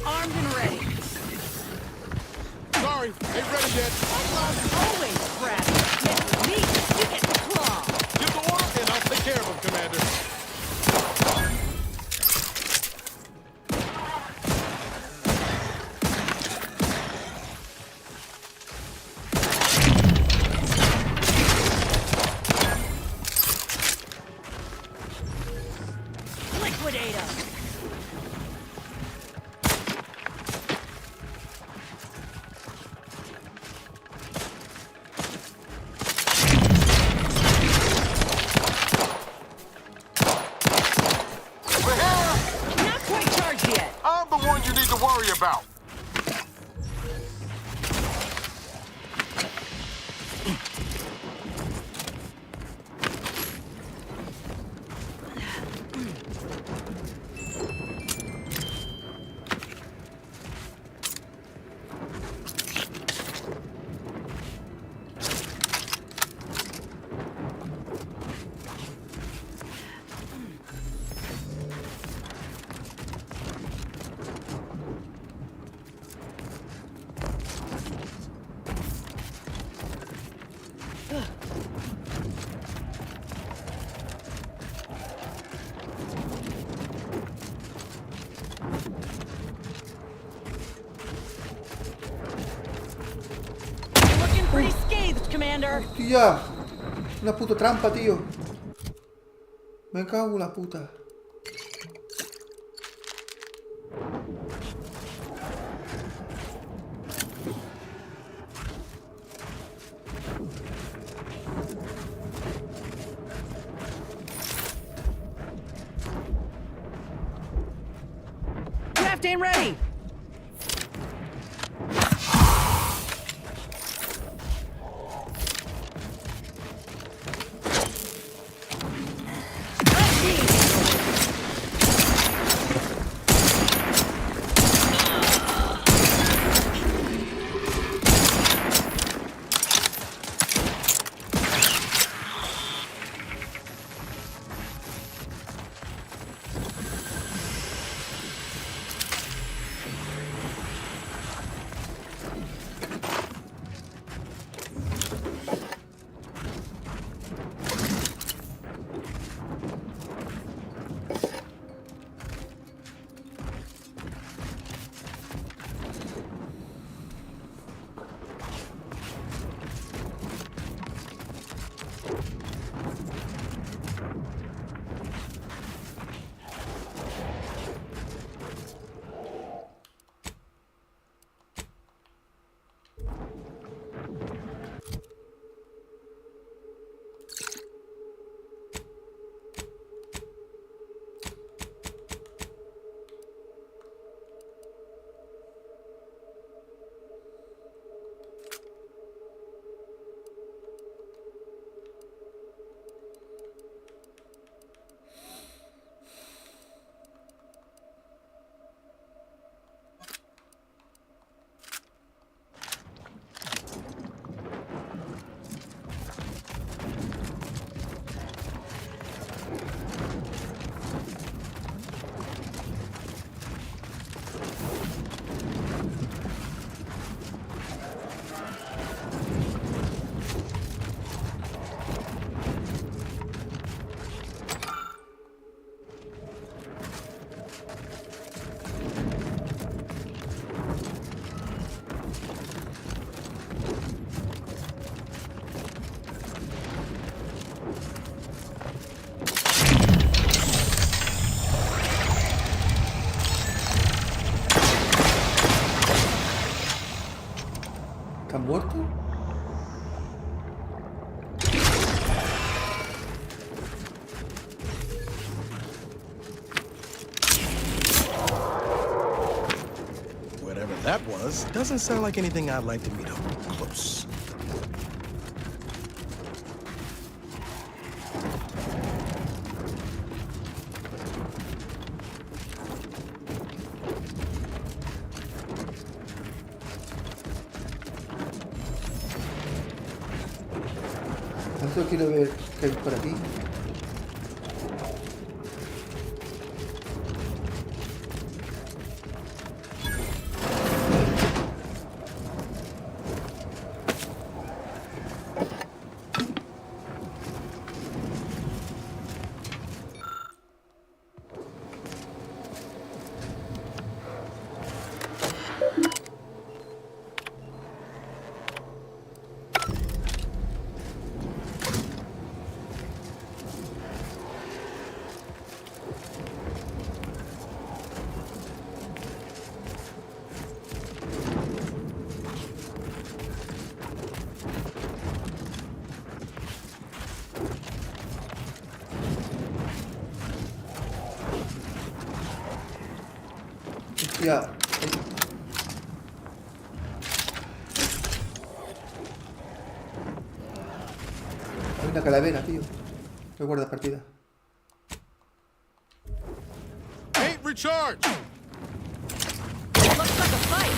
armed and ready. Sorry, ain't ready yet. Always crabby. Get with me. You get the claw. Give the order and I'll take care of him, Commander. Liquidate him. Not quite charged yet. I'm the one you need to worry about. Looking pretty scathed, Commander. Hostia. Una puta trampa, tío. Me cago en la puta. Draft ain't ready. muerto? Whatever that was, doesn't sound like anything I'd like to meet up close. Esto quiero ver qué hay por aquí. Ya. Hay una calavera, tío. Voy a guardar partida. Ain't recharged. Looks like a fight.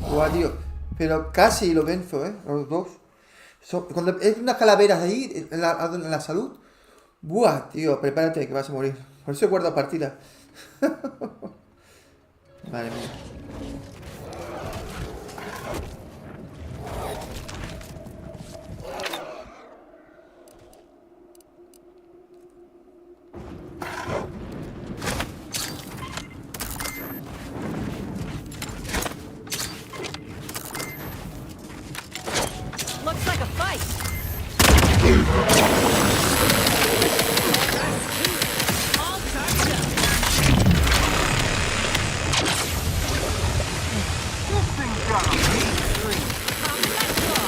Buah, tío. Pero casi lo venzo, los dos. Cuando es unas calaveras ahí, en la salud. Buah, tío, prepárate que vas a morir. Por eso guardo partida. Madre mía. Looks like a fight. All charged up. This thing's got a mean streak. Combat claw.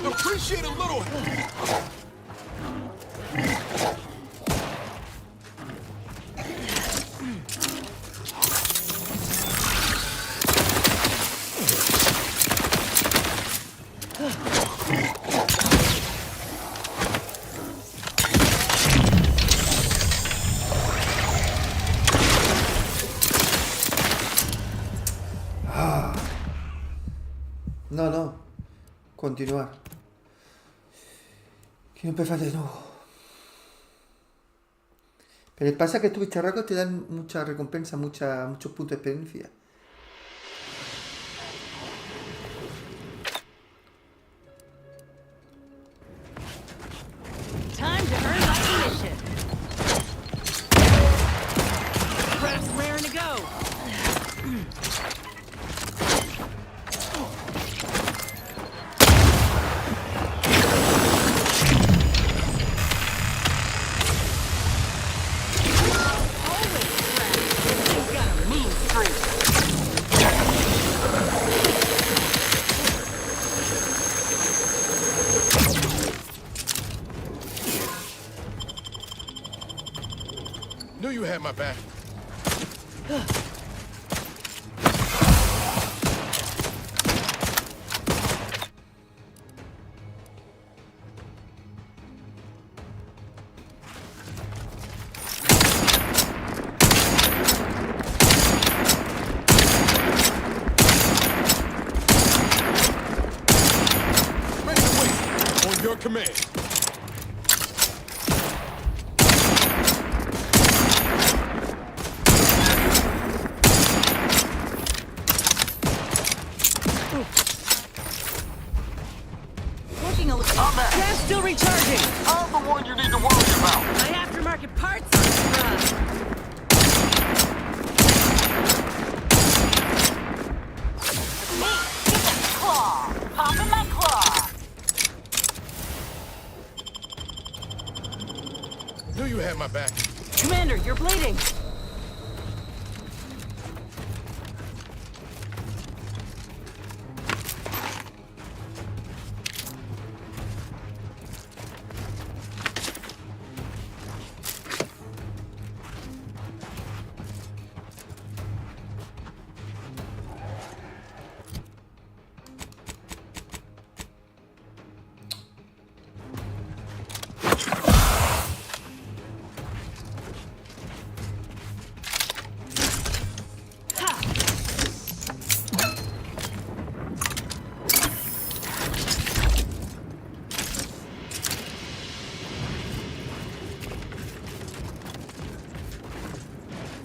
Appreciate a little. No, no. Continuar. Quiero empezar de nuevo. Pero pasa que estos bicharracos te dan mucha recompensa, muchos puntos de experiencia. Time to earn my commission. Crap's raring to go. Knew you had my back. Make the way on your command. got my back. Commander, you're bleeding.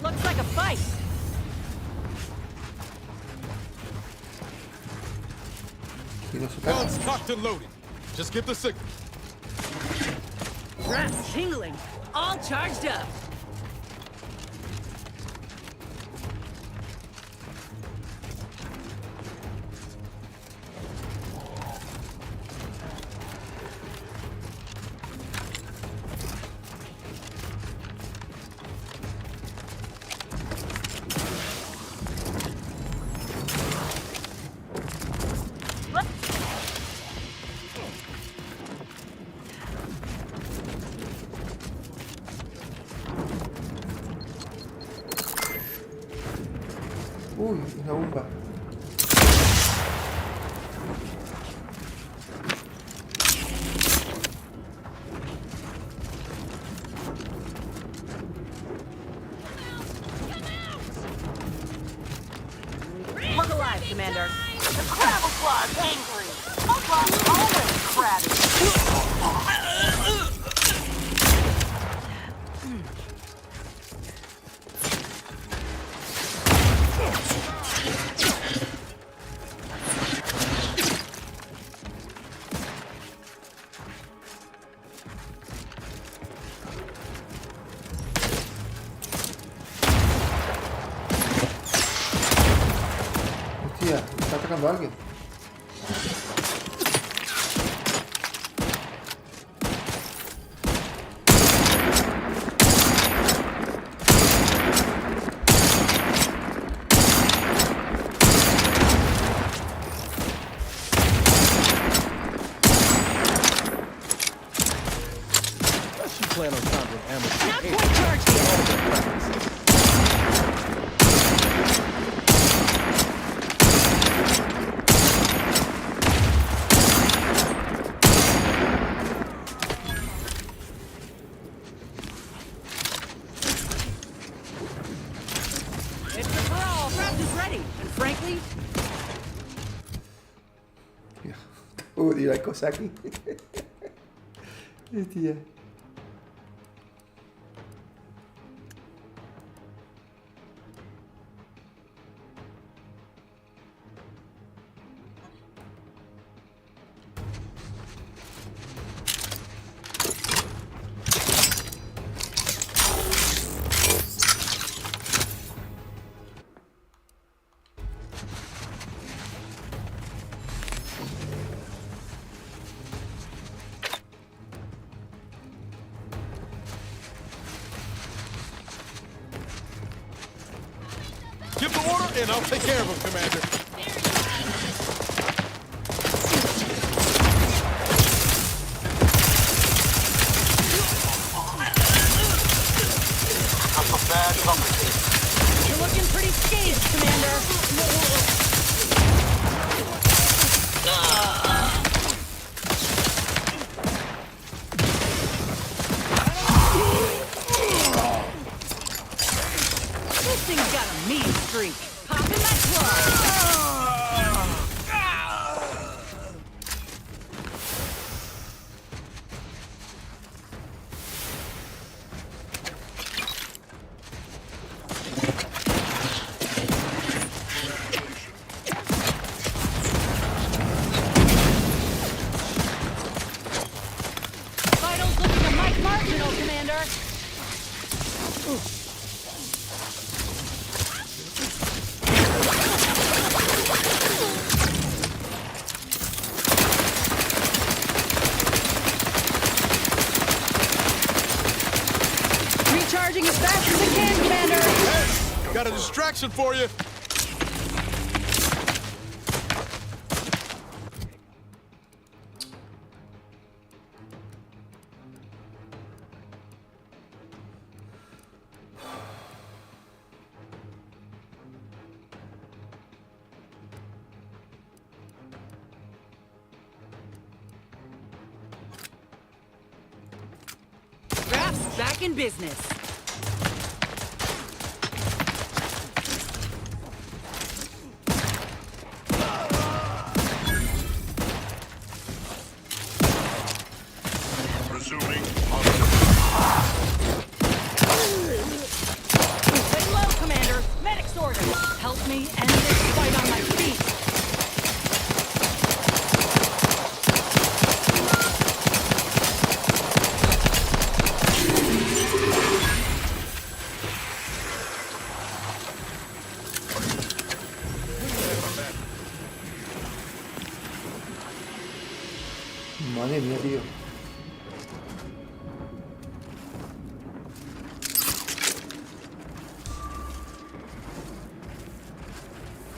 Looks like a fight. Guns cocked and loaded. Just get the signal. Rats tingling. All charged up. Uy, una bomba. Look alive, Commander. The crab fly's angry. My fly's always crabby. Hostia, me está atacando alguien. You plan on conquering amateur. Not quite charged yet. It's the brawl. Krabs is ready. And frankly, Uy, hay cosas aquí. Hostia. Give the order, and I'll take care of him, Commander. I'm a bad company. you're looking pretty scathed, Commander. This thing's got a mean streak. Popping that club. Vitals looking a mite marginal, Commander. Got a distraction for you. Raft's back in business. Resuming Lay low, Commander. Medic's orders. Help me end this fight on my feet. Madre mía, tío.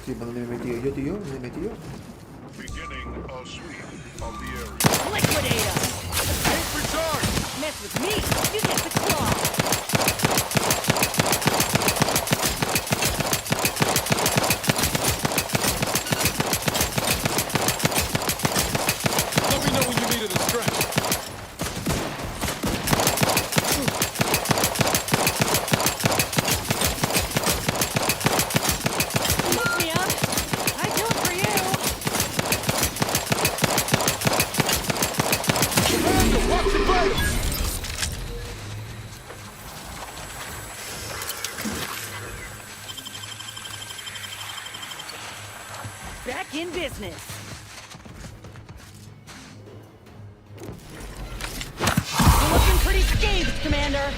Sí, ¿para dónde me he metido yo, tío? ¿Dónde me he metido? beginning a sweep of the area. Liquidate us! Take recharge! Mess with me, you get the claw! Let me know when you need a distraction. Look me up! I'd do it for you! Commander, watch your vitals! Back in business! You're looking pretty scathed, Commander!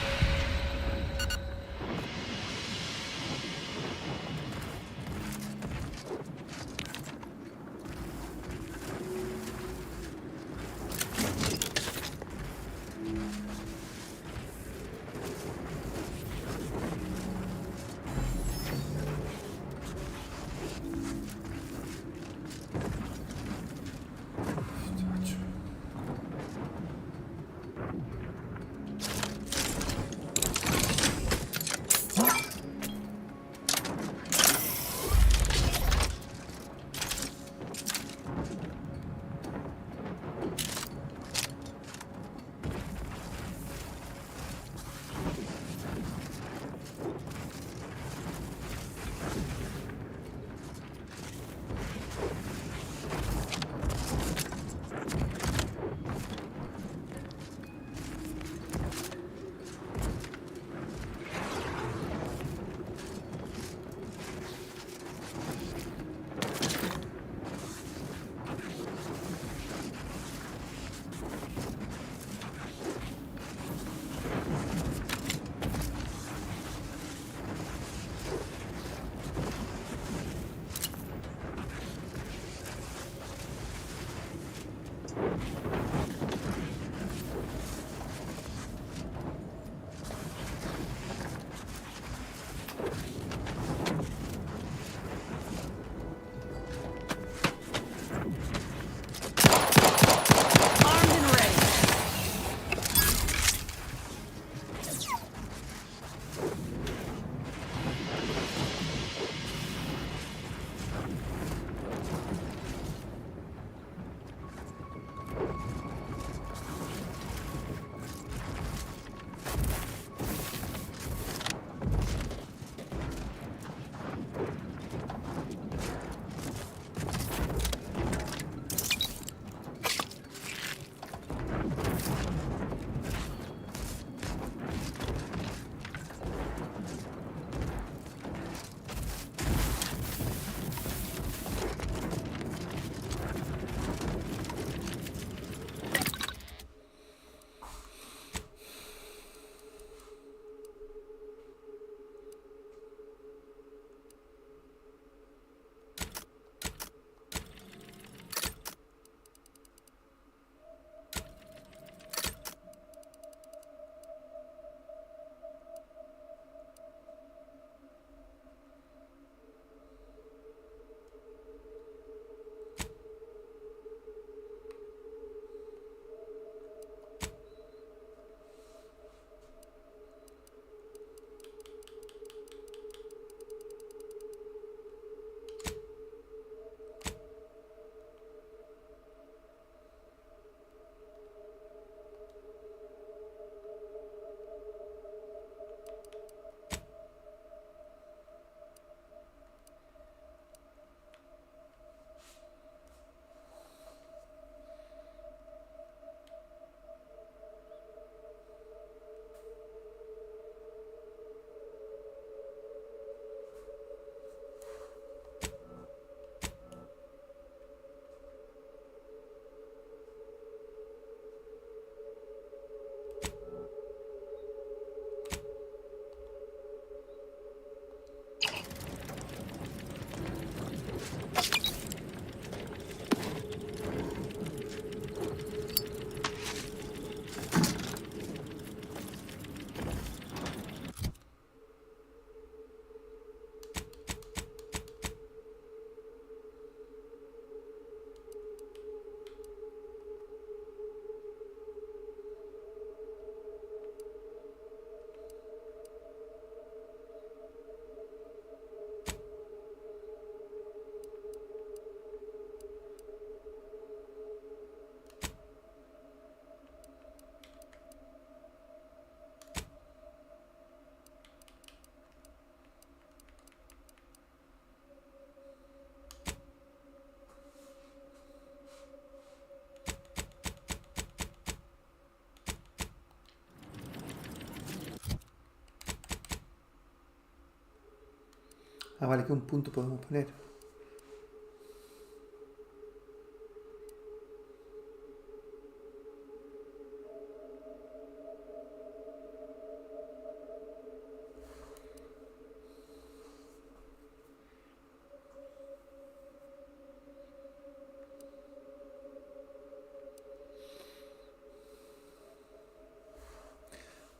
Ah, vale, que un punto podemos poner.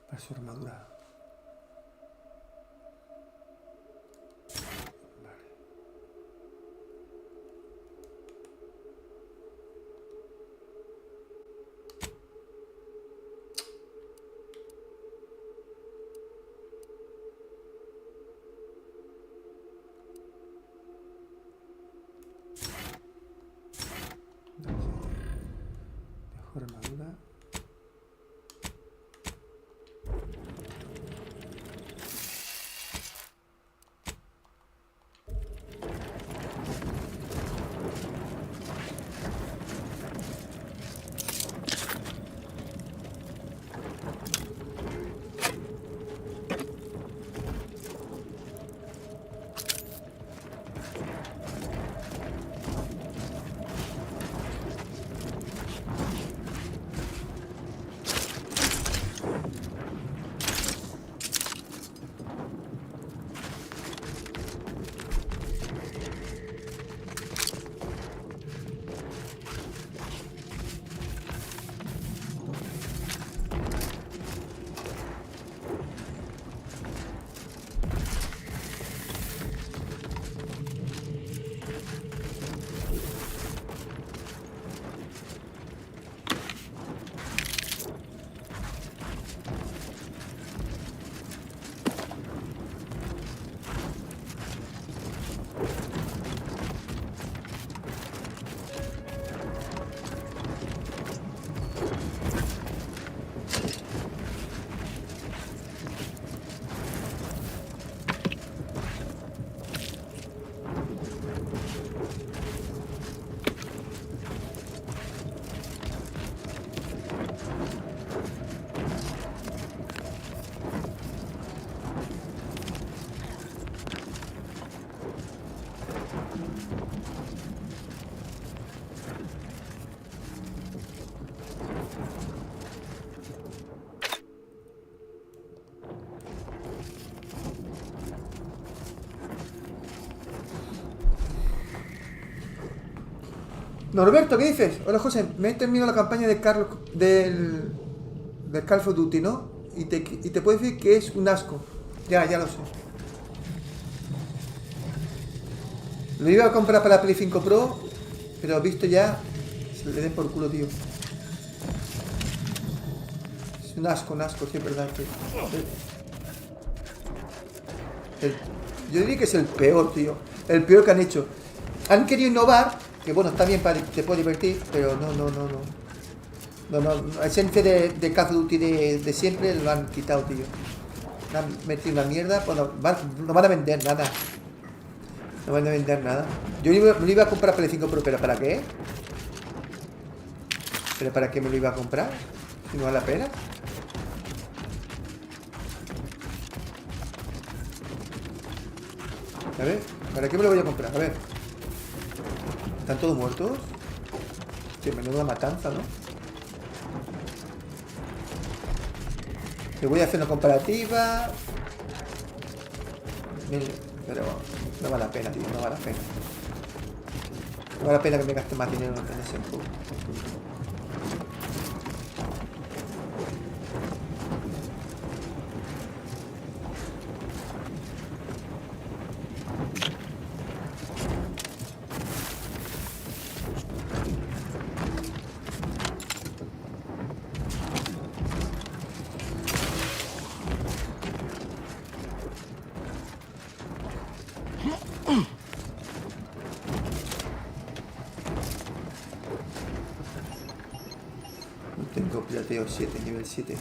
Para su armadura. Mejor armadura. Norberto, ¿qué dices? Hola José, me he terminado la campaña de del Call of Duty, ¿no? Y te puedo decir que es un asco. Ya lo sé. Lo iba a comprar para la Play 5 Pro, pero visto ya, se le den por culo, tío. Es un asco, sí, es verdad. Yo diría que es el peor, tío. El peor que han hecho. Han querido innovar. Que bueno, está bien, te puede divertir, pero no. La esencia de Call of Duty de siempre lo han quitado, tío. Le han metido una mierda. Bueno, no van a vender nada. No van a vender nada. Yo me lo iba a comprar para el 5 Pro, ¿pero para qué? ¿Pero para qué me lo iba a comprar? Si no vale la pena. A ver, ¿para qué me lo voy a comprar? A ver. ¿Están todos muertos? Qué menuda matanza, ¿no? Te voy a hacer una comparativa. Pero no vale la pena, tío, no vale la pena. No vale la pena que me gaste más dinero en ese juego. Tengo plateo 7, nivel 7.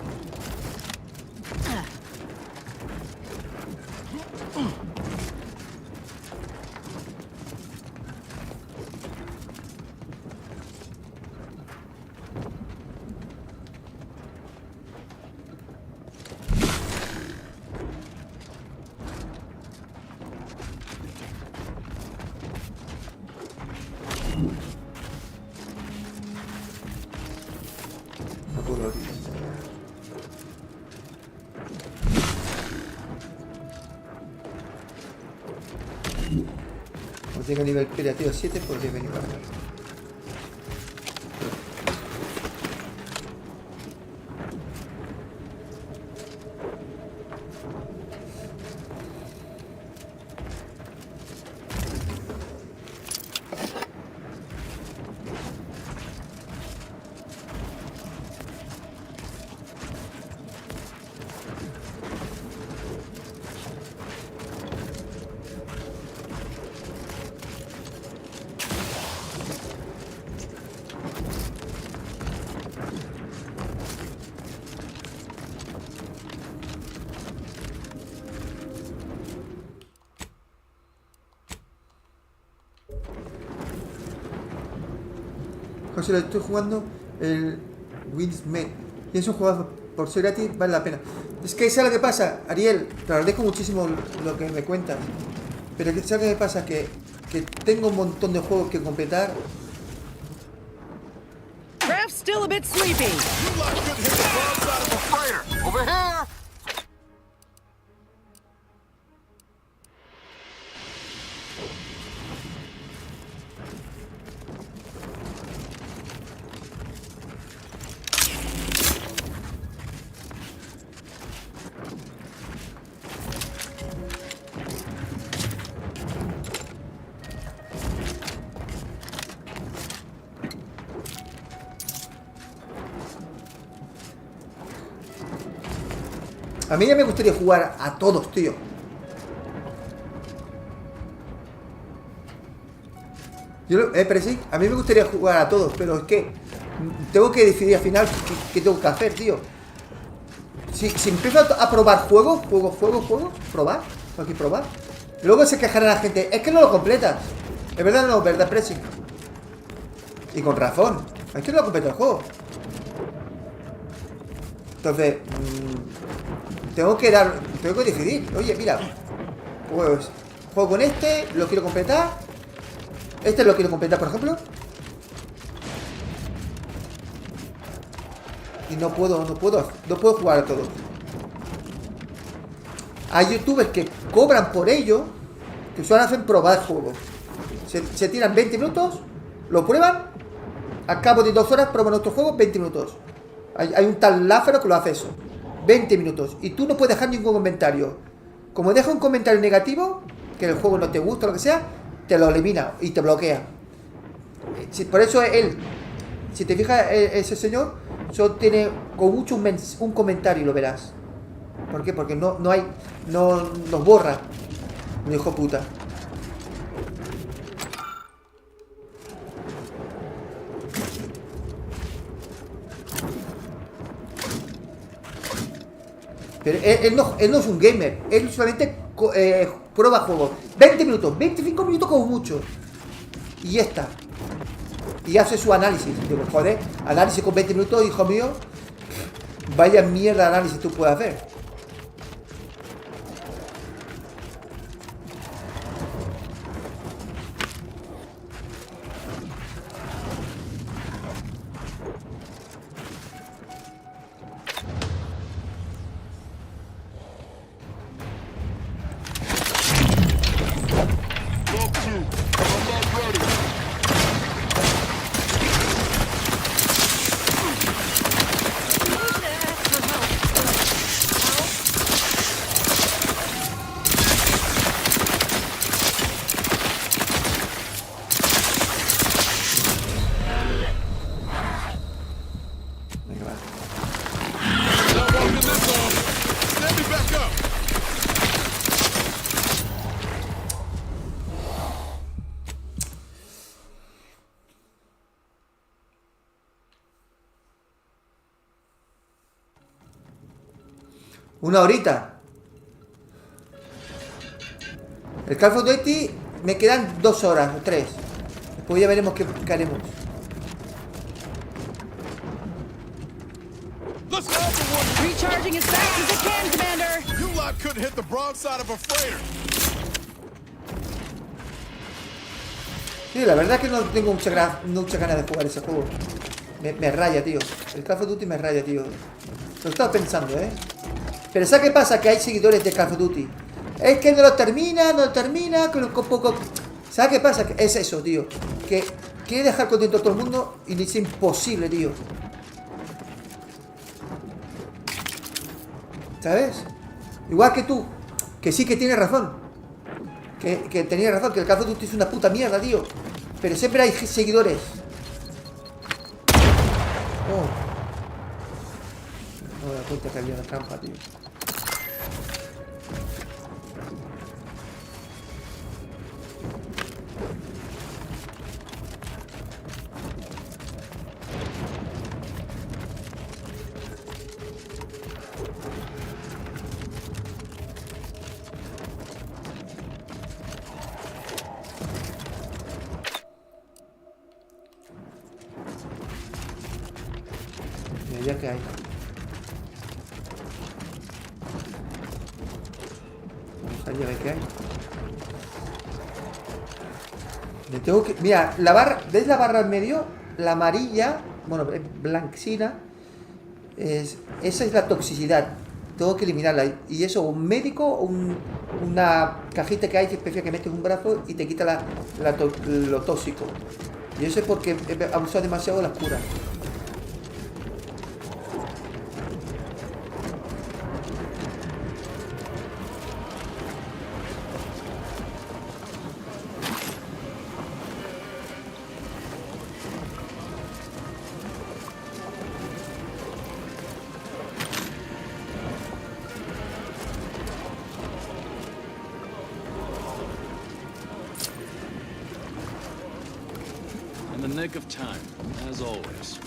Como tengo nivel creativo 7, podría venir para acá. José, lo estoy jugando el Winsmith. Y es un juego por ser gratis, vale la pena. Es que ¿sabes lo que pasa, Ariel? Te agradezco muchísimo lo que me cuentas. Pero ¿sabes lo que pasa? Que tengo un montón de juegos que completar. Raph's still a bit sleepy. You lot couldn't hit the broadside of a freighter. Over here! A mí ya me gustaría jugar a todos, tío. Pero sí, a mí me gustaría jugar a todos, pero es que tengo que decidir al final qué tengo que hacer, tío. Si empiezo a probar juegos, probar, tengo que probar. Luego se quejará la gente, es que no lo completas. Es verdad, no, verdad, Pressing. Y con razón, es que no lo completo el juego. Entonces, tengo que decidir. Oye, mira, pues juego con este, lo quiero completar. Este lo quiero completar, por ejemplo. Y no puedo jugar a todos. Hay youtubers que cobran por ello, que solo hacen probar juegos. Se tiran 20 minutos, lo prueban, a cabo de 2 horas prueban otro juego, 20 minutos. Hay un tal Lázaro que lo hace eso, 20 minutos. Y tú no puedes dejar ningún comentario. Como deja un comentario negativo, que el juego no te gusta o lo que sea, te lo elimina y te bloquea. Por eso él, si te fijas, ese señor solo tiene con mucho un comentario y lo verás. ¿Por qué? Porque no nos borra. Un hijo puta. Pero él no es un gamer. Él solamente prueba juegos. 20 minutos, 25 minutos como mucho. Y ya está. Y hace su análisis. Digo, joder, análisis con 20 minutos, hijo mío. Vaya mierda de análisis tú puedes hacer. Una horita. El Call of Duty me quedan 2 horas o 3. Después ya veremos qué haremos. Recharging as fast as it can, Commander. You lot couldn't hit the broadside of a freighter. Sí, la verdad es que no tengo mucha ganas de jugar ese juego. Me raya, tío. El Call of Duty me raya, tío. Lo estaba pensando, Pero ¿sabes qué pasa? Que hay seguidores de Call of Duty. Es que no lo termina, que con poco... ¿Sabes qué pasa? Que es eso, tío. Que quiere dejar contento a todo el mundo y es imposible, tío. ¿Sabes? Igual que tú. Que sí que tienes razón. Que tenías razón. Que el Call of Duty es una puta mierda, tío. Pero siempre hay seguidores. Oh. No me doy cuenta que había una trampa, tío. Ya que hay. Vamos allá a ver qué hay. Me tengo que... Mira, la barra... ¿Ves la barra en medio? La amarilla, bueno, blanquecina. Esa es la toxicidad. Tengo que eliminarla. Y eso, un médico o una cajita que hay especial que metes un brazo y te quita lo tóxico. Y eso es porque he abusado demasiado de las curas. In the nick of time, as always.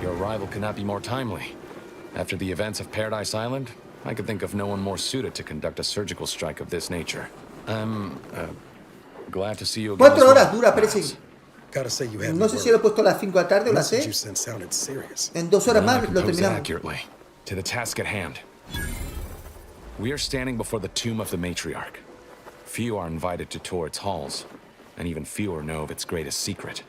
Your arrival could not be more timely. After the events of Paradise Island, I could think of no one more suited to conduct a surgical strike of this nature. I'm glad to see you again. 4 horas dura, parece. Gotta say you have No sé si lo he puesto a las 5 de la tarde o las 6. En 2 horas más lo terminamos. Accurately. To the task at hand. We are standing before the tomb of the matriarch. Few are invited to tour its halls, and even fewer know of its greatest secret.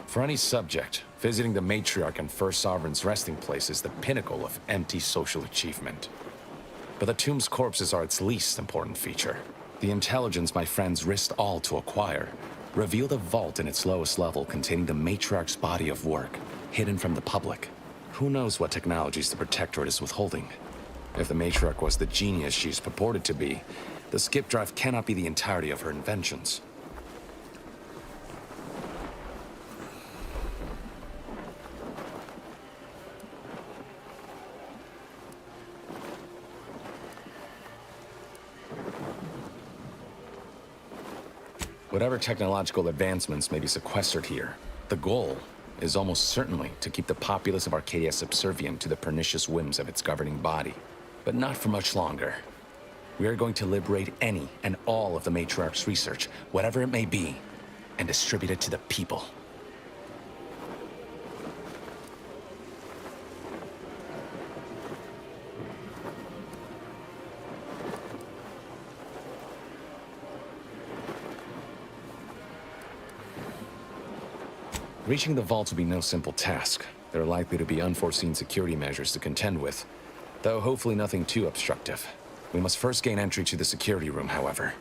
For any subject, visiting the matriarch and First Sovereign's resting place is the pinnacle of empty social achievement. But the tomb's corpses are its least important feature. The intelligence my friends risked all to acquire revealed a vault in its lowest level containing the matriarch's body of work, hidden from the public. Who knows what technologies the Protectorate is withholding? If the matriarch was the genius she's purported to be, the skip drive cannot be the entirety of her inventions. Whatever technological advancements may be sequestered here, the goal is almost certainly to keep the populace of Arcadia subservient to the pernicious whims of its governing body. But not for much longer. We are going to liberate any and all of the matriarch's research, whatever it may be, and distribute it to the people. Reaching the vaults will be no simple task. There are likely to be unforeseen security measures to contend with, though hopefully nothing too obstructive. We must first gain entry to the security room, however.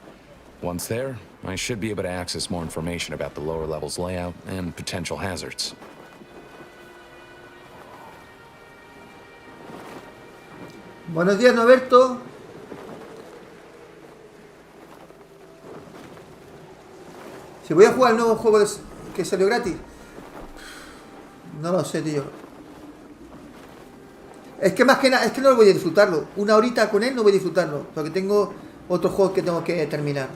Once there, I should be able to access more information about the lower level's layout and potential hazards. Buenos días, Norberto. Si voy a jugar el nuevo juego que salió gratis. No lo sé, tío. Es que más que nada, es que no voy a disfrutarlo. Una horita con él no voy a disfrutarlo. Porque tengo otros juegos que tengo que terminar.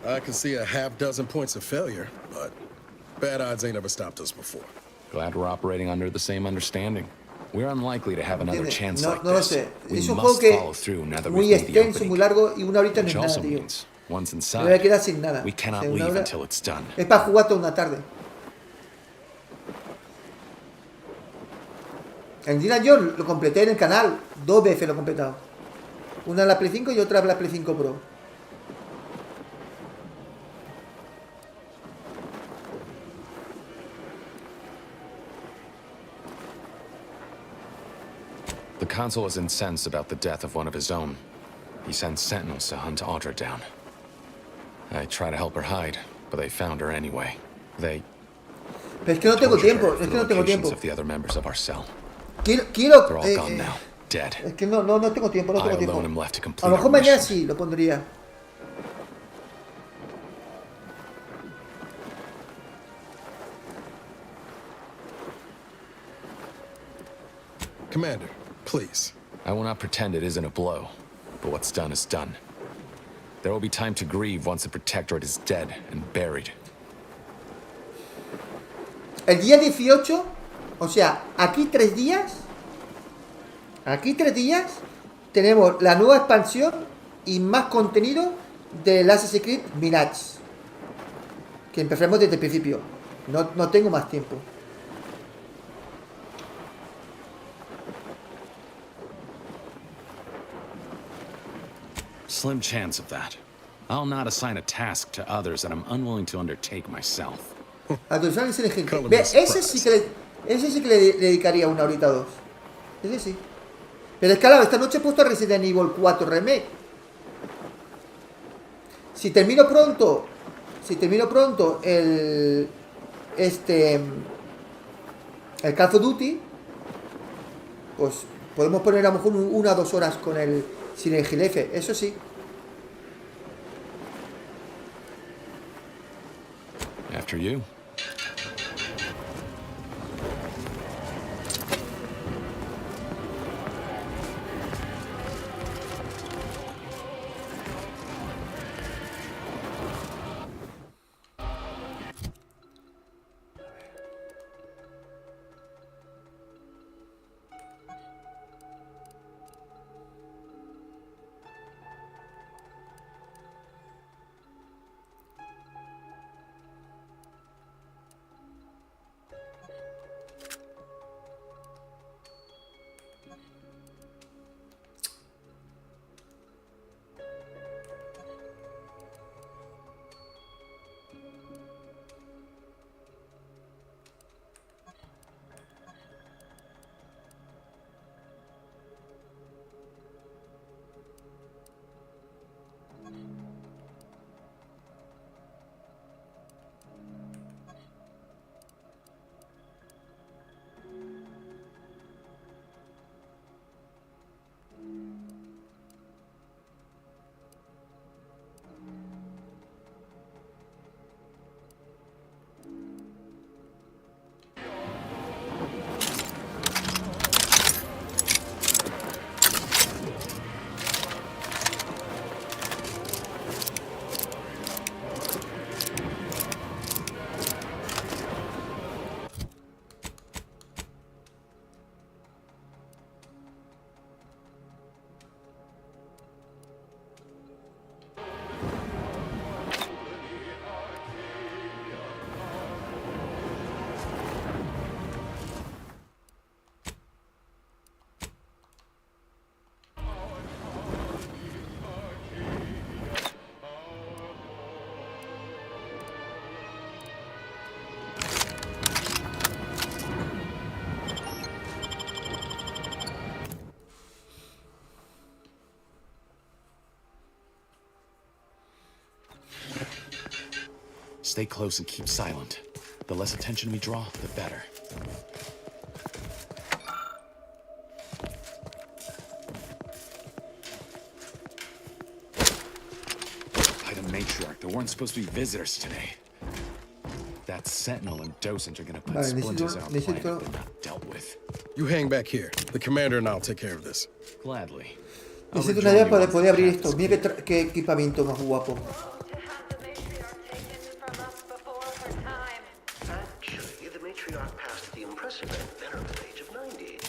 I can see a half dozen points of failure, but bad odds ain't ever stopped us before. Glad we're operating under the same understanding. We're unlikely to have another chance like no lo this. sé. We Es un juego must que follow through now that muy we've made the extenso, opening. muy largo y una horita no Which es nada, also tío. means, once Me inside, voy a quedar sin nada. we cannot O sea, una leave hora- until it's done. Es para jugar toda una tarde. El Indiana Jones lo completé en el canal. 2 veces lo he completado. Una en la Play 5 y otra en la Play 5 Pro. consul is incensed about the death of one of his own. He sends sentinels to hunt Outher down. I try to help her hide, but they found her anyway. They... Pero es que no tengo tiempo, es que no tengo tiempo. Of the other members of our cell. Quiero They're all gone now, dead. Es que no tengo tiempo, no tengo I tiempo. alone am left to complete A lo mejor our mañana mission. sí lo pondría. Commander, please. I will not pretend it isn't a blow, but what's done is done. There will be time to grieve once the Protectorate is dead and buried. El día 18, o sea, aquí 3 días, tenemos la nueva expansión y más contenido del Assassin's Creed Mirage. Que empezaremos desde el principio. No tengo más tiempo. Slim chance of that. I'll not assign a task to others that I'm unwilling to undertake myself. Ese sí que le dedicaría una horita o dos. Ese sí. Pero es que claro, esta noche he puesto Resident Evil 4 Remake. Si termino pronto el Call of Duty, pues podemos poner a lo mejor 1 o 2 horas con el sin el gilefe, eso sí. After you. Stay close and keep silent. The less attention we draw, the better. By the matriarch, there weren't supposed to be visitors today. That sentinel and docent are gonna put splinters in our plan if they're not dealt with. You hang back here. The commander and I'll take care of this. Gladly. Necesito una idea para poder abrir esto. Mira qué equipamiento más guapo. Actually, the matriarch passed the impressive and venerable age of 90,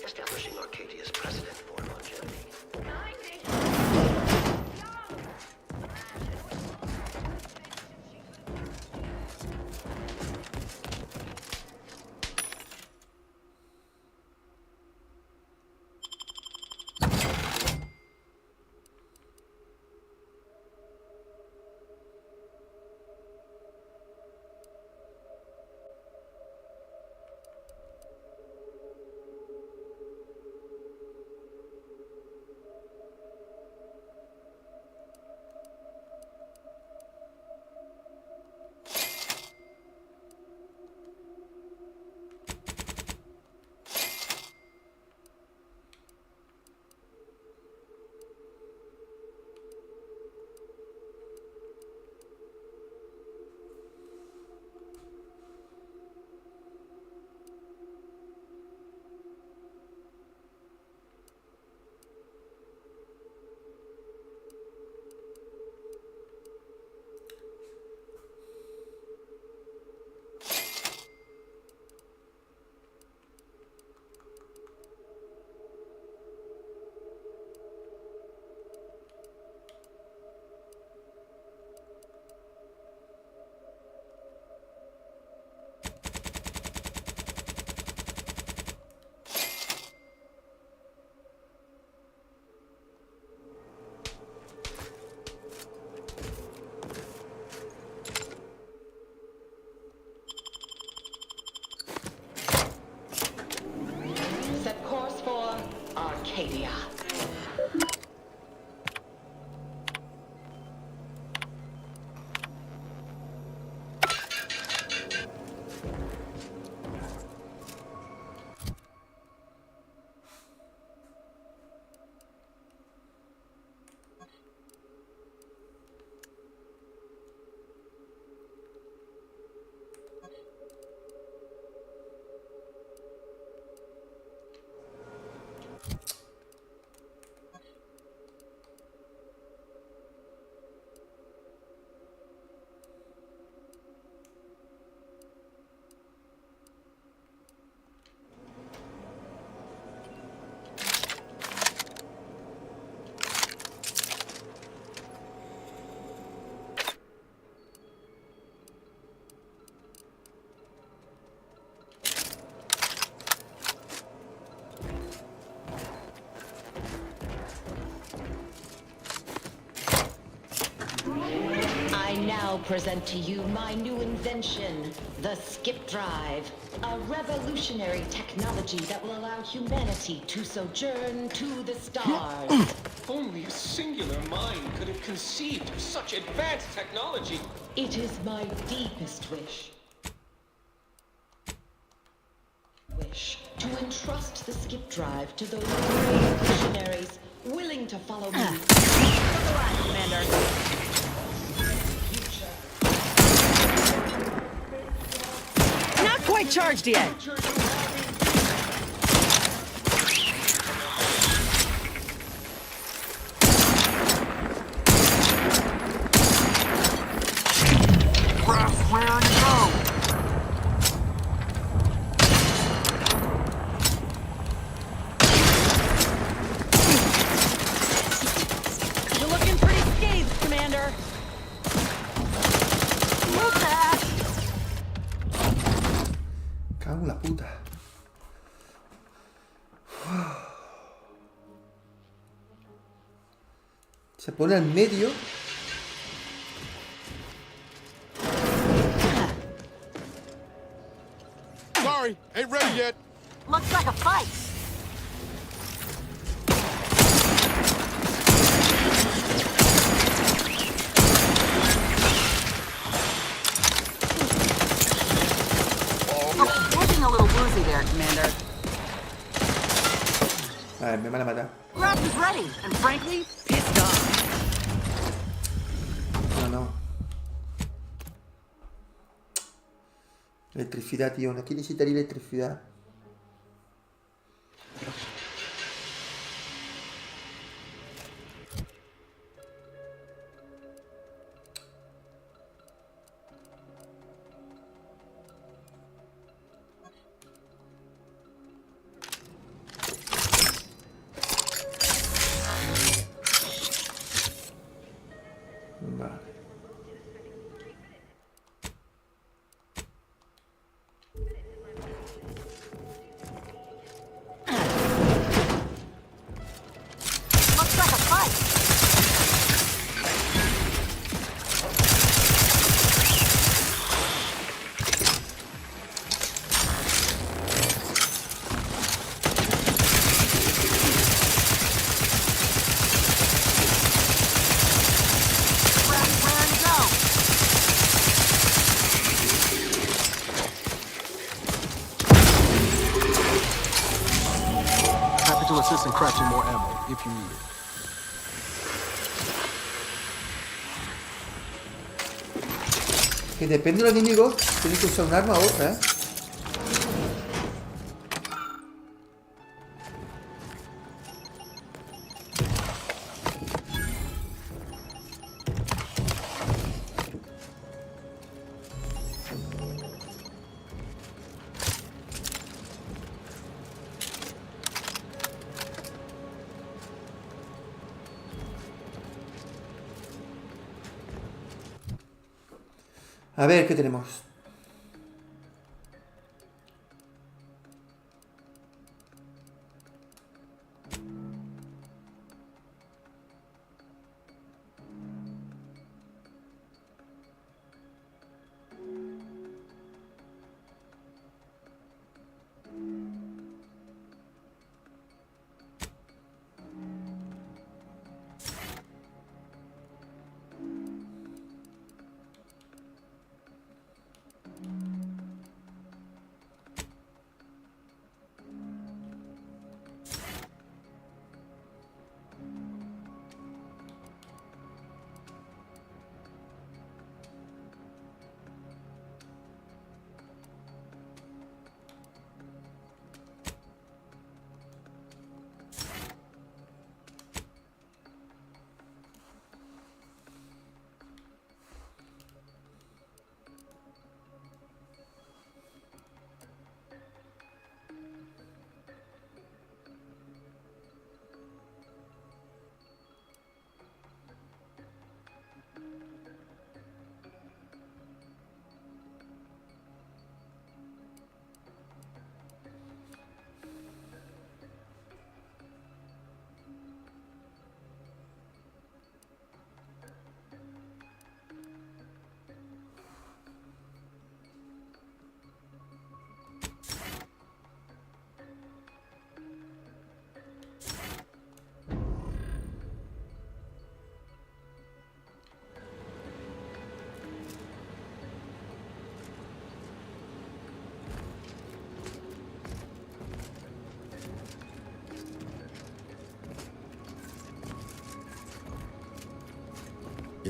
establishing Arcadia's precedent for longevity. present to you my new invention, the skip drive. A revolutionary technology that will allow humanity to sojourn to the stars. Only a singular mind could have conceived of such advanced technology. It is my deepest wish to entrust the skip drive to those brave visionaries willing to follow me. Commander. Not quite charged yet. Where are you going? You're looking pretty scathed, Commander. Move fast. Cago en la puta. Se pone al medio. Sorry, ain't ready yet. Looks like a fight. Oh, looking a little woozy there, Commander. A ver, me van a matar. Grass is ready, and frankly, pissed off. No, no. Electricidad, tío. Aquí necesitaría electricidad. Vale. looks like a fight. Where to go? Happy to assist in crafting more ammo, if you need it. Que depende del enemigo, tienes que usar un arma u otra, ¿eh? A ver, ¿qué tenemos?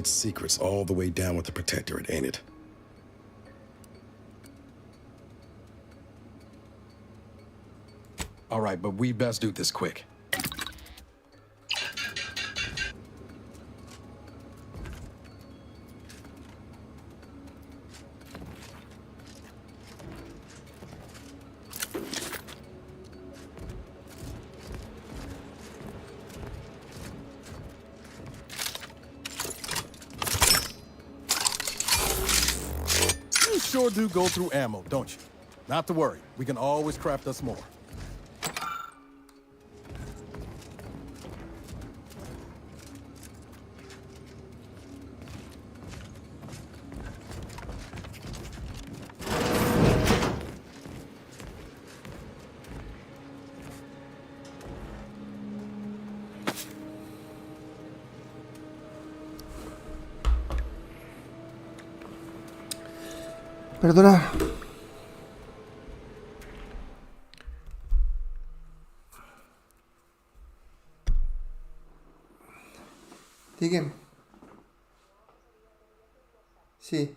its secrets all the way down with the Protectorate, ain't it? All right, but we best do this quick. You sure do go through ammo, don't you? Not to worry, we can always craft us more. Perdona. Digue'm. Sí.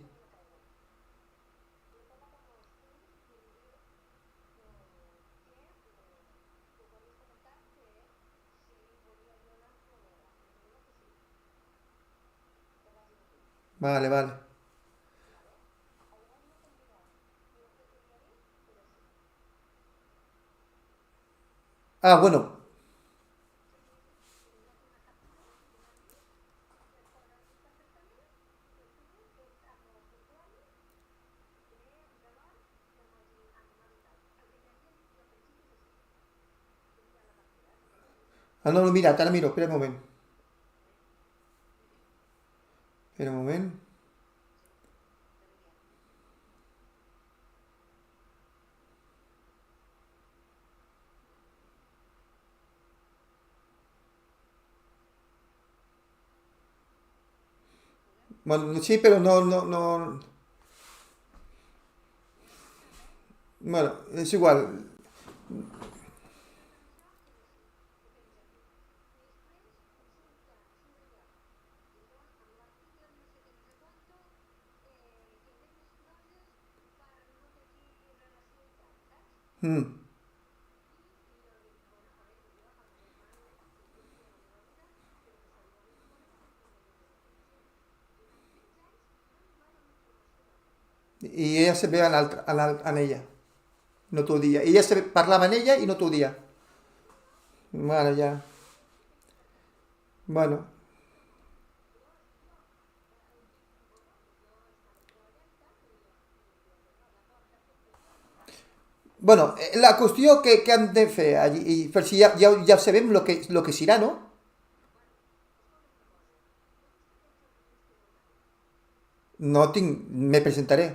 Vale, vale. Ah, bueno. Ah, no, no, mira, te la miro, espera un momento. Espera un momento. Bueno, sí, pero no. Bueno, es igual. Mm. I ella se ve en ella. No tu dia. Ella se parlava en ella y no tu dia. Vale, ya. Bueno. Bueno, la qüestió que han de fer allí, per si ja sabem lo que serà, no? No tinc... Me presentaré.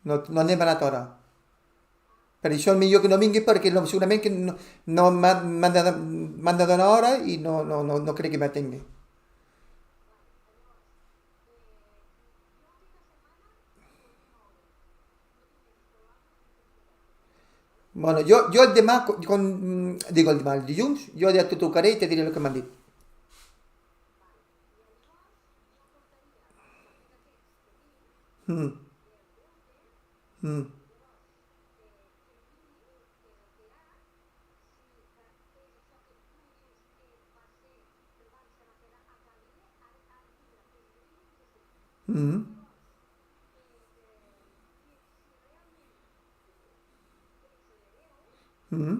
No anem anat hora. Per això el millor que no vingui perquè segurament que no m'han de donar hora i no crec que m'atengui. Bueno, jo el demà, digo el demà, el dilluns, jo ja t'ho trucaré i te diré el que m'han dit. Mm. Mm. Mm. Mm.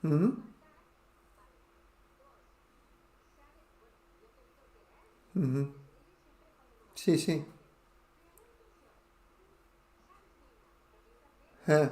Mm. Mm. Sí, sí. Eh.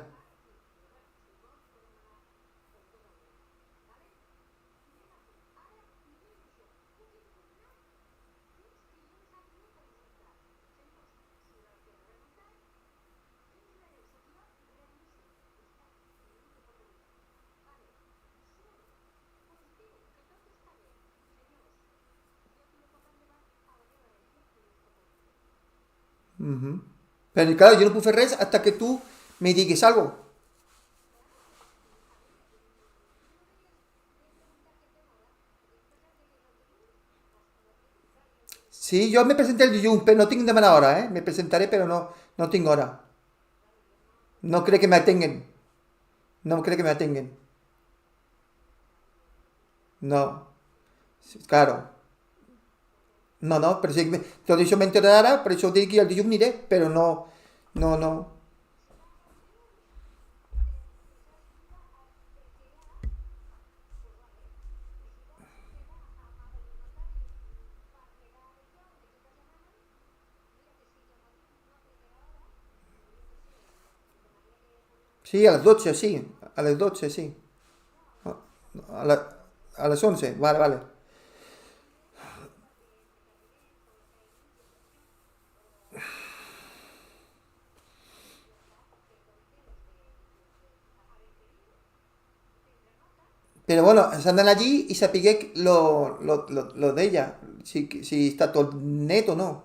Mhm. Però claro, jo no puc fer res hasta que tu me diguis algo. Sí, jo me presenté el dilluns, però no tinc demanat hora, Me presentaré, però no tinc hora. No crec que m'atenguen. No crec que m'atenguen. No. Sí, claro. No, però si tot això m'enteraré ara, per això dic que el dilluns aniré, però no. Sí, a las 12, sí. A las 12, sí. A, la- a las 11, vale. Pero bueno, se andan allí y se pique lo de ella. Si está todo neto, ¿no?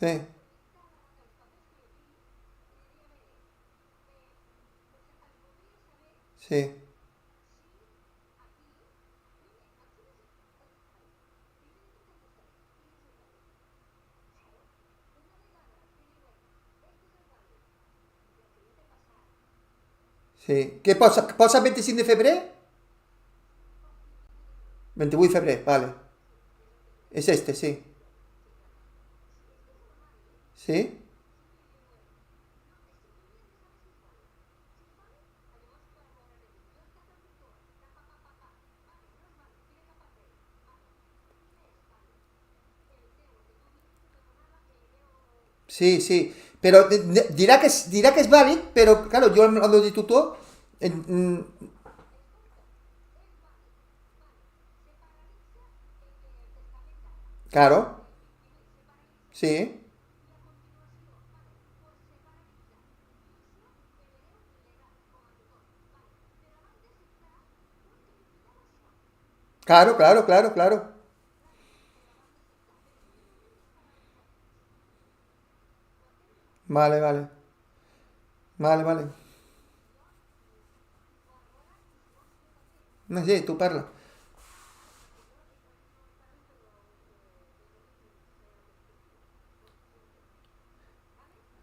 Sí, sí, sí. ¿Qué pasa? ¿Pasa el 25 de febrero? 28 de febrero, vale. Es este, sí. ¿Sí? Sí. Pero dirá que es válido, pero claro, yo hablando de tutor, claro, sí. Claro. Vale. Vale. No sé, tú parla.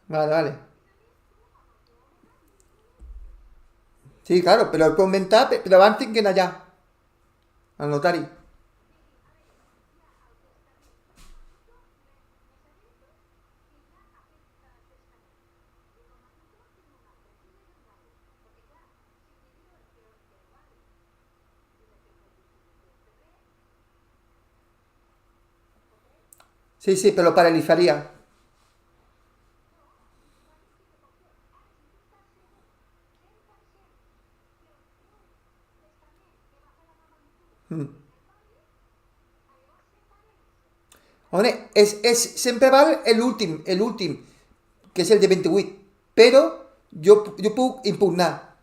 Vale. Sí, claro, pero el comentar, pero antes que allá, al notario. Sí, pero lo paralizaría. Mm. Hombre, siempre vale el último, que es el de 28. Pero yo puedo impugnar.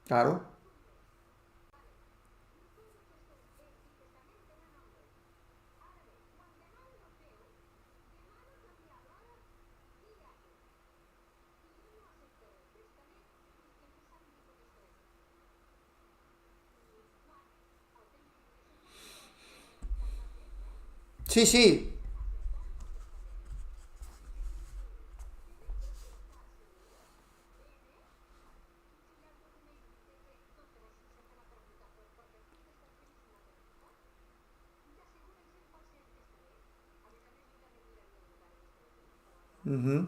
Claro. Sí. Ujú.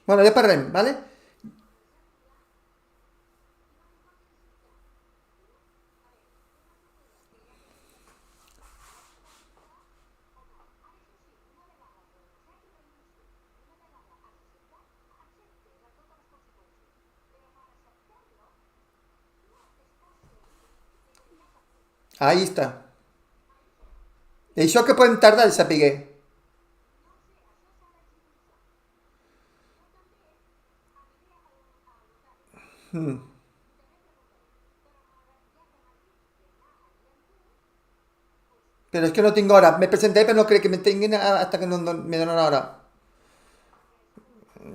Bueno, ya pararem, ¿vale? Ahí está. Això que podem tardar el saber. Mm. Pero es que no tengo hora. Me presenté, pero no creo que me tengan hasta que no me den una hora.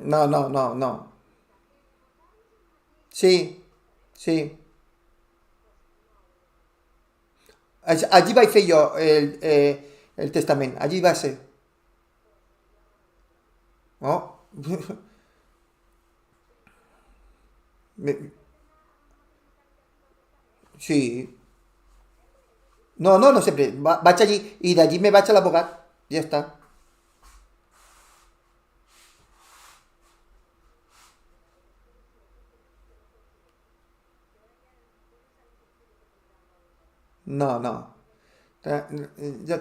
No, no, no, no. Sí, sí. Allí va a fer jo el testament. Allí va ser. Oh. Sí. No, no, no sempre. Vaig allí i d'allí me vaig a l'abogat. Ja està. No, no. Ja,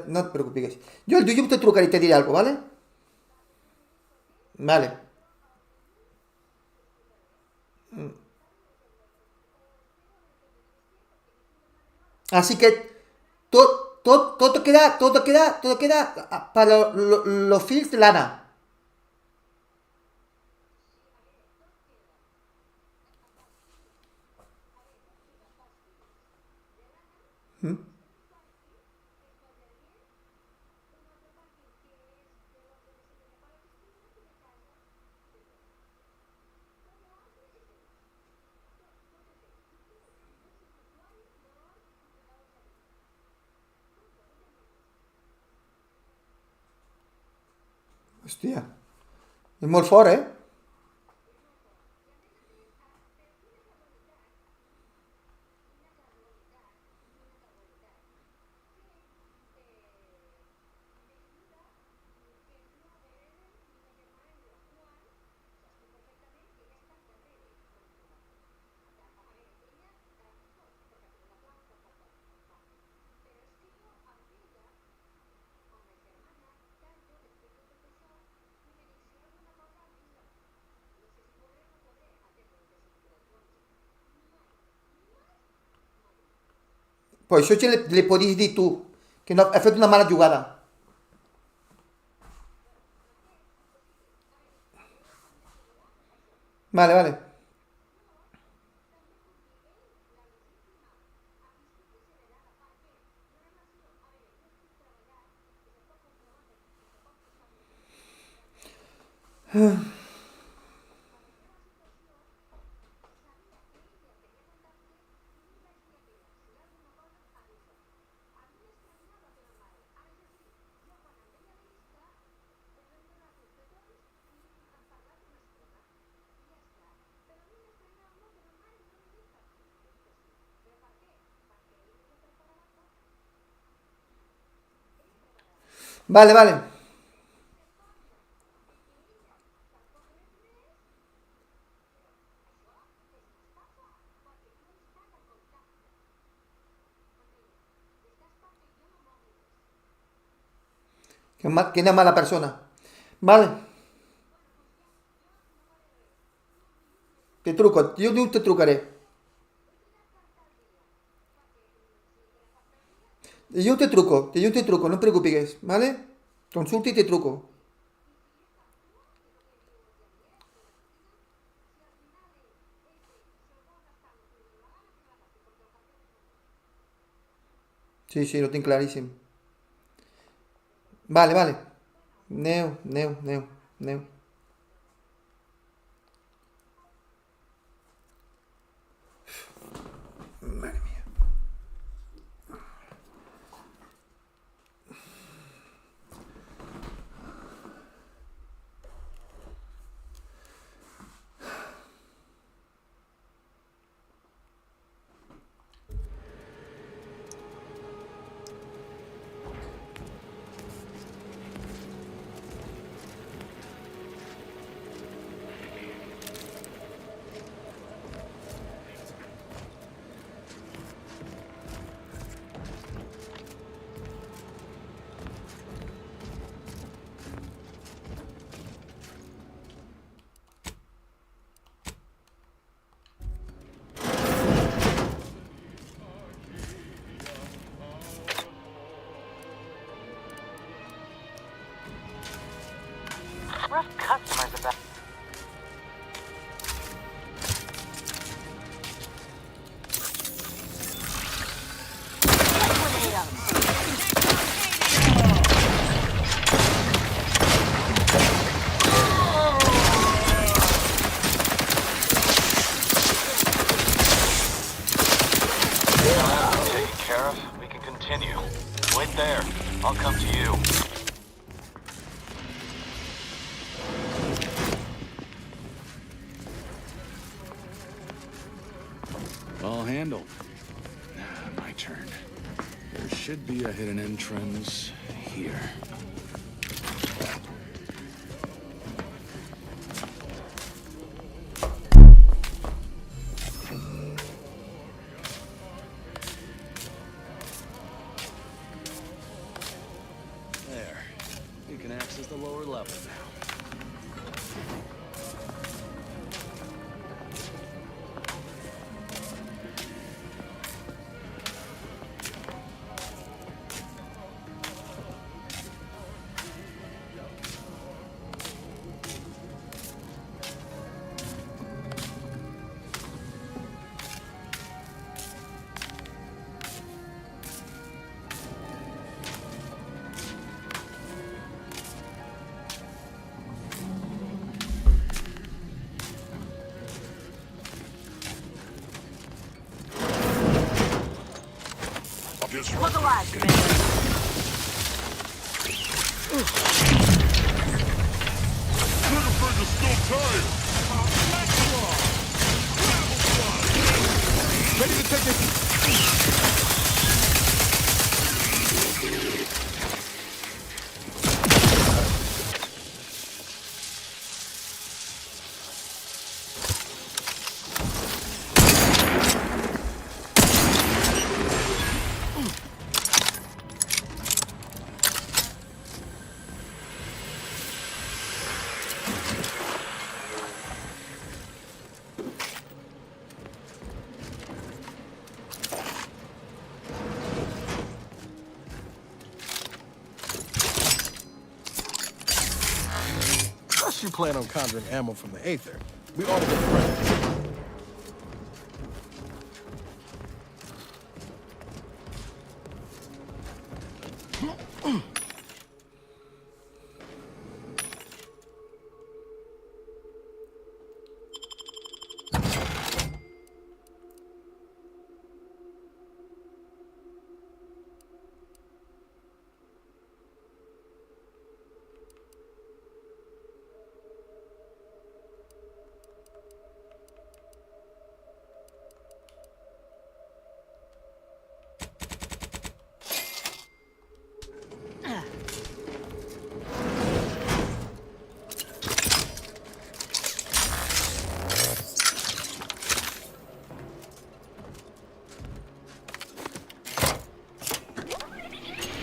no et preocupis. Jo te trucaré i te diré algo, ¿vale? Vale. Así que todo queda para los fils de lana. ¿Mm? Hòstia. És molt fort, eh? Pues això li podries dir tu, que no, ha fet una mala jugada. Vale, vale. Vale, vale. Quina mala persona. Vale. Te truco, jo te trucaré. Jo te truco, no et preocupis, ¿vale? Consulta y te truco. Sí, sí, lo tinc claríssim. Vale, vale. Neu. Madre mía. continue. Wait there. I'll come to you. All handled. My turn. There should be a hidden entrance here. There. You can access the lower level now. Look alive, Commander. Triggerfinger's still tired. Ready to take it. Unless you plan on conjuring ammo from the Aether, we ought to get prepped.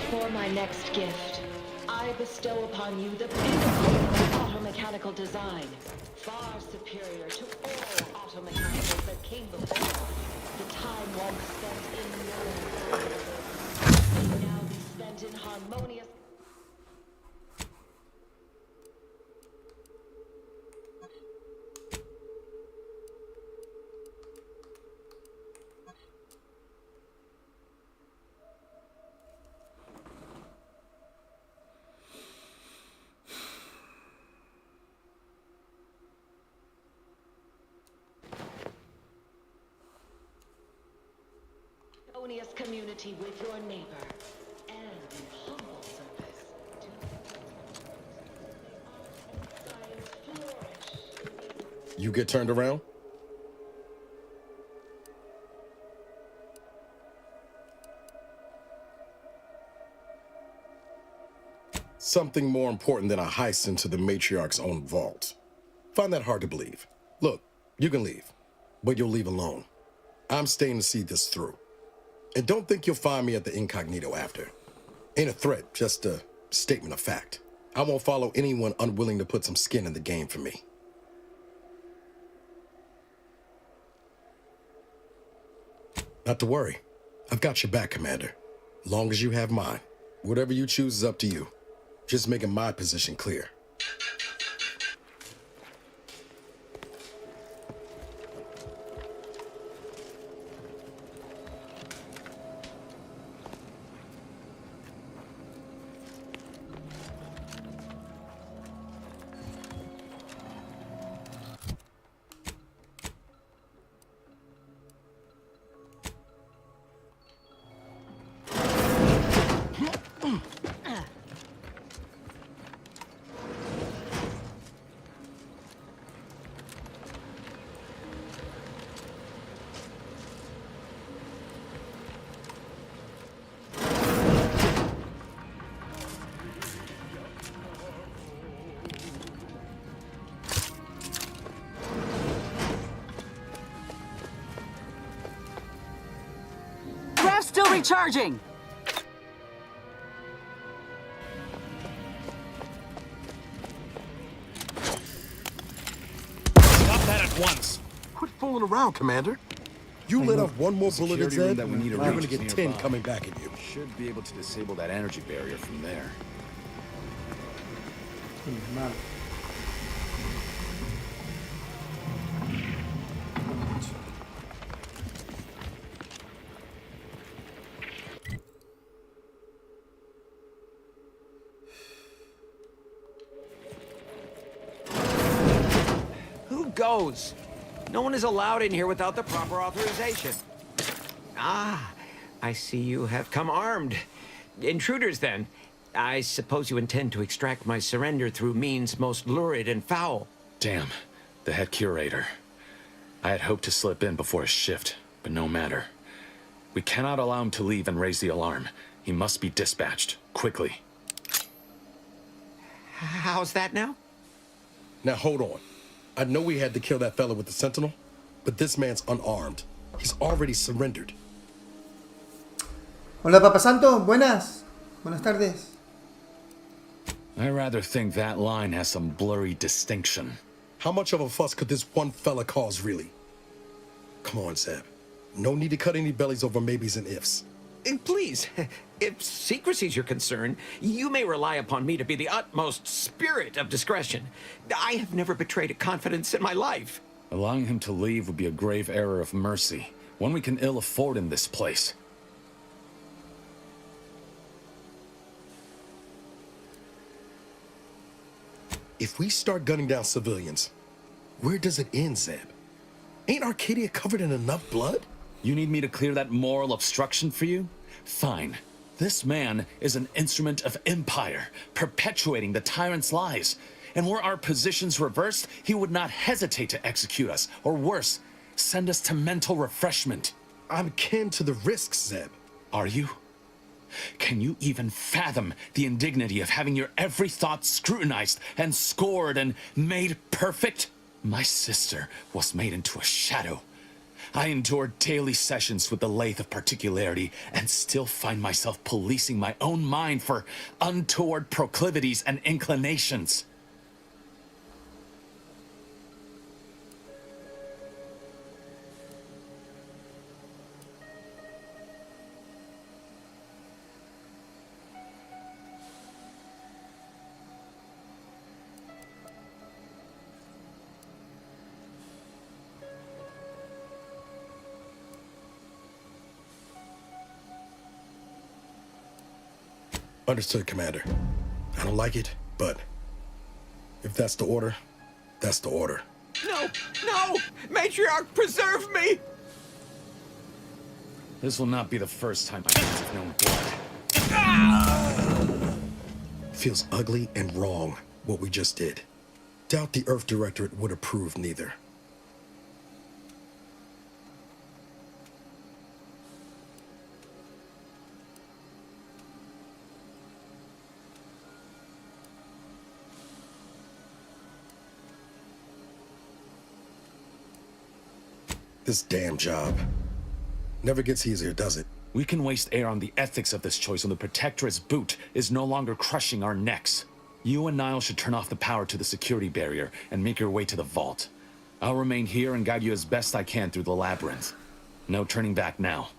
For my next gift, I bestow upon you the pinnacle of automechanical design, far superior to all automechanicals that came before. The time once spent in war may now be spent in harmonious. Community with your neighbor and in humble service to You get turned around? Something more important than a heist into the matriarch's own vault. Find that hard to believe. Look, you can leave, but you'll leave alone. I'm staying to see this through. And don't think you'll find me at the incognito after. Ain't a threat, just a statement of fact. I won't follow anyone unwilling to put some skin in the game for me. Not to worry. I've got your back, Commander. Long as you have mine. Whatever you choose is up to you. Just making my position clear. Still recharging! Stop that at once. Quit fooling around, Commander. You let off one more bullet at Zed, that we need to you're reach gonna get is 10 nearby. coming back at you. Should be able to disable that energy barrier from there. Mal. Who goes? No one is allowed in here without the proper authorization. Ah, I see you have come armed. Intruders, then. I suppose you intend to extract my surrender through means most lurid and foul. Damn, the head curator. I had hoped to slip in before his shift, but no matter. We cannot allow him to leave and raise the alarm. He must be dispatched, quickly. How's that now? Now hold on. I know we had to kill that fella with the Sentinel, but this man's unarmed. He's already surrendered. Hola, Papa Santo. Buenas. Buenas tardes. I rather think that line has some blurry distinction. How much of a fuss could this one fella cause, really? Come on, Zeb. No need to cut any bellies over maybes and ifs. Please, if secrecy's your concern, you may rely upon me to be the utmost spirit of discretion. I have never betrayed a confidence in my life. Allowing him to leave would be a grave error of mercy, one we can ill afford in this place. If we start gunning down civilians, where does it end, Zeb? Ain't Arcadia covered in enough blood? You need me to clear that moral obstruction for you? Fine. This man is an instrument of empire, perpetuating the tyrant's lies. And were our positions reversed, he would not hesitate to execute us, or worse, send us to mental refreshment. I'm kin to the risks, Zeb. Are you? Can you even fathom the indignity of having your every thought scrutinized and scored and made perfect? My sister was made into a shadow. I endured daily sessions with the lathe of particularity and still find myself policing my own mind for untoward proclivities and inclinations. Understood, Commander. I don't like it, but if that's the order, that's the order. No! No! Matriarch, preserve me! This will not be the first time my hands have known blood. Feels ugly and wrong, what we just did. Doubt the Earth Directorate would approve neither. This damn job never gets easier, does it? We can waste air on the ethics of this choice when the Protectorate's boot is no longer crushing our necks. You and Niall should turn off the power to the security barrier and make your way to the vault. I'll remain here and guide you as best I can through the labyrinth. No turning back now.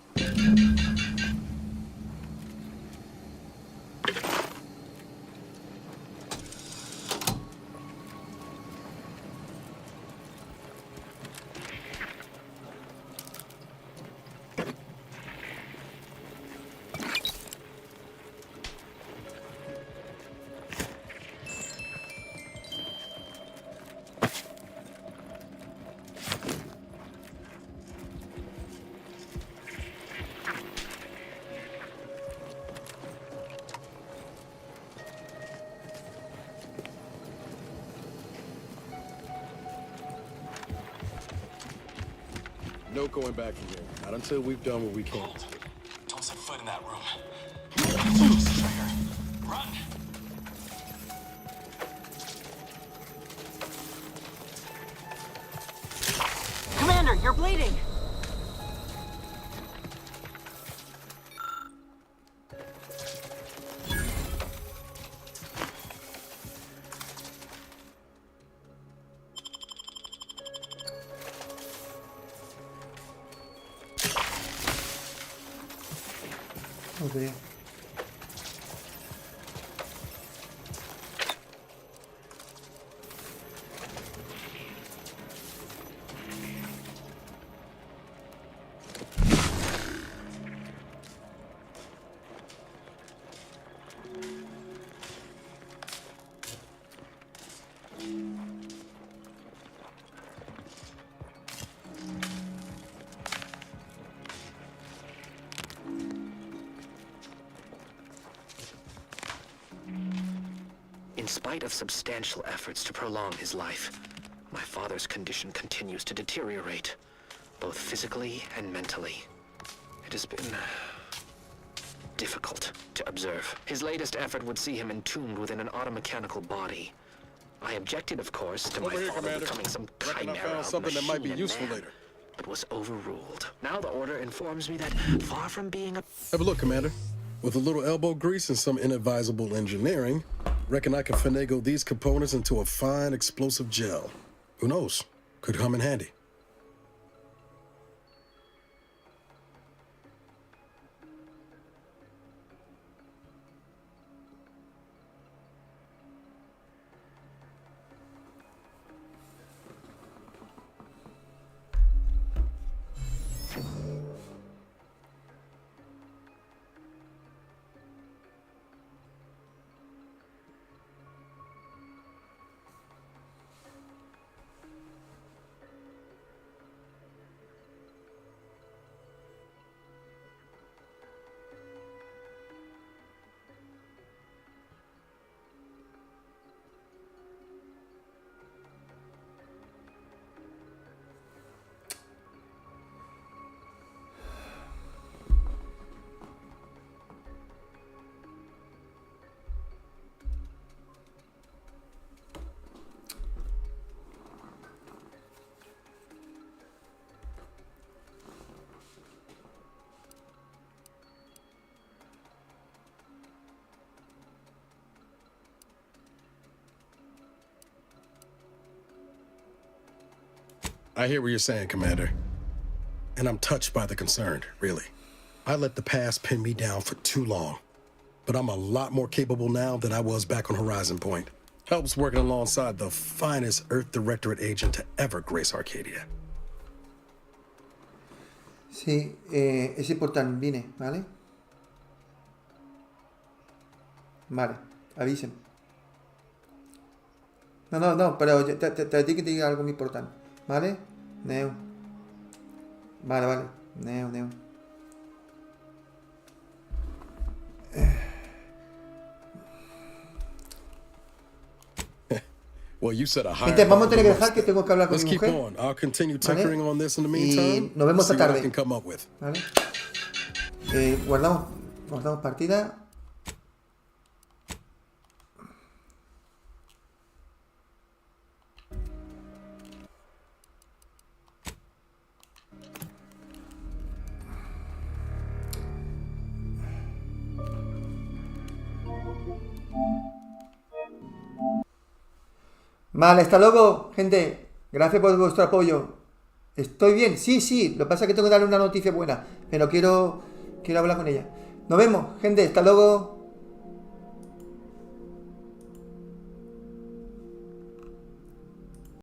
No going back from here. Not until we've done what we can. Don't set foot in that room. Use the trigger. Run! Commander, you're bleeding! Joder. In spite of substantial efforts to prolong his life, my father's condition continues to deteriorate, both physically and mentally. It has been difficult to observe. His latest effort would see him entombed within an automechanical body. I objected, of course, to my father becoming some chimera of something that might be machine and useful man, later. but was overruled. Now the Order informs me that, far from being a... Have a look, Commander. With a little elbow grease and some inadvisable engineering, reckon I can finagle these components into a fine explosive gel. Who knows? Could come in handy. I hear what you're saying, Commander. And I'm touched by the concern, really. I let the past pin me down for too long. But I'm a lot more capable now than I was back on Horizon Point. Helps working alongside the finest Earth Directorate agent to ever grace Arcadia. Sí, es importante, vine, ¿vale? Vale, avisen. No, pero te digo que te diga algo muy importante, ¿vale? Neo. Vale, Neo. Well, you said a higher. Gente, vamos a tener que dejar que tengo que hablar con Let's mi keep mujer. going. I'll continue tinkering on this in the Y meantime. nos vemos See esta what I tarde. can come up with. ¿Vale? Guardamos partida. Vale, hasta luego, gente. Gracias por vuestro apoyo. Estoy bien, sí. Lo que pasa es que tengo que darle una noticia buena. Pero quiero hablar con ella. Nos vemos, gente. Hasta luego.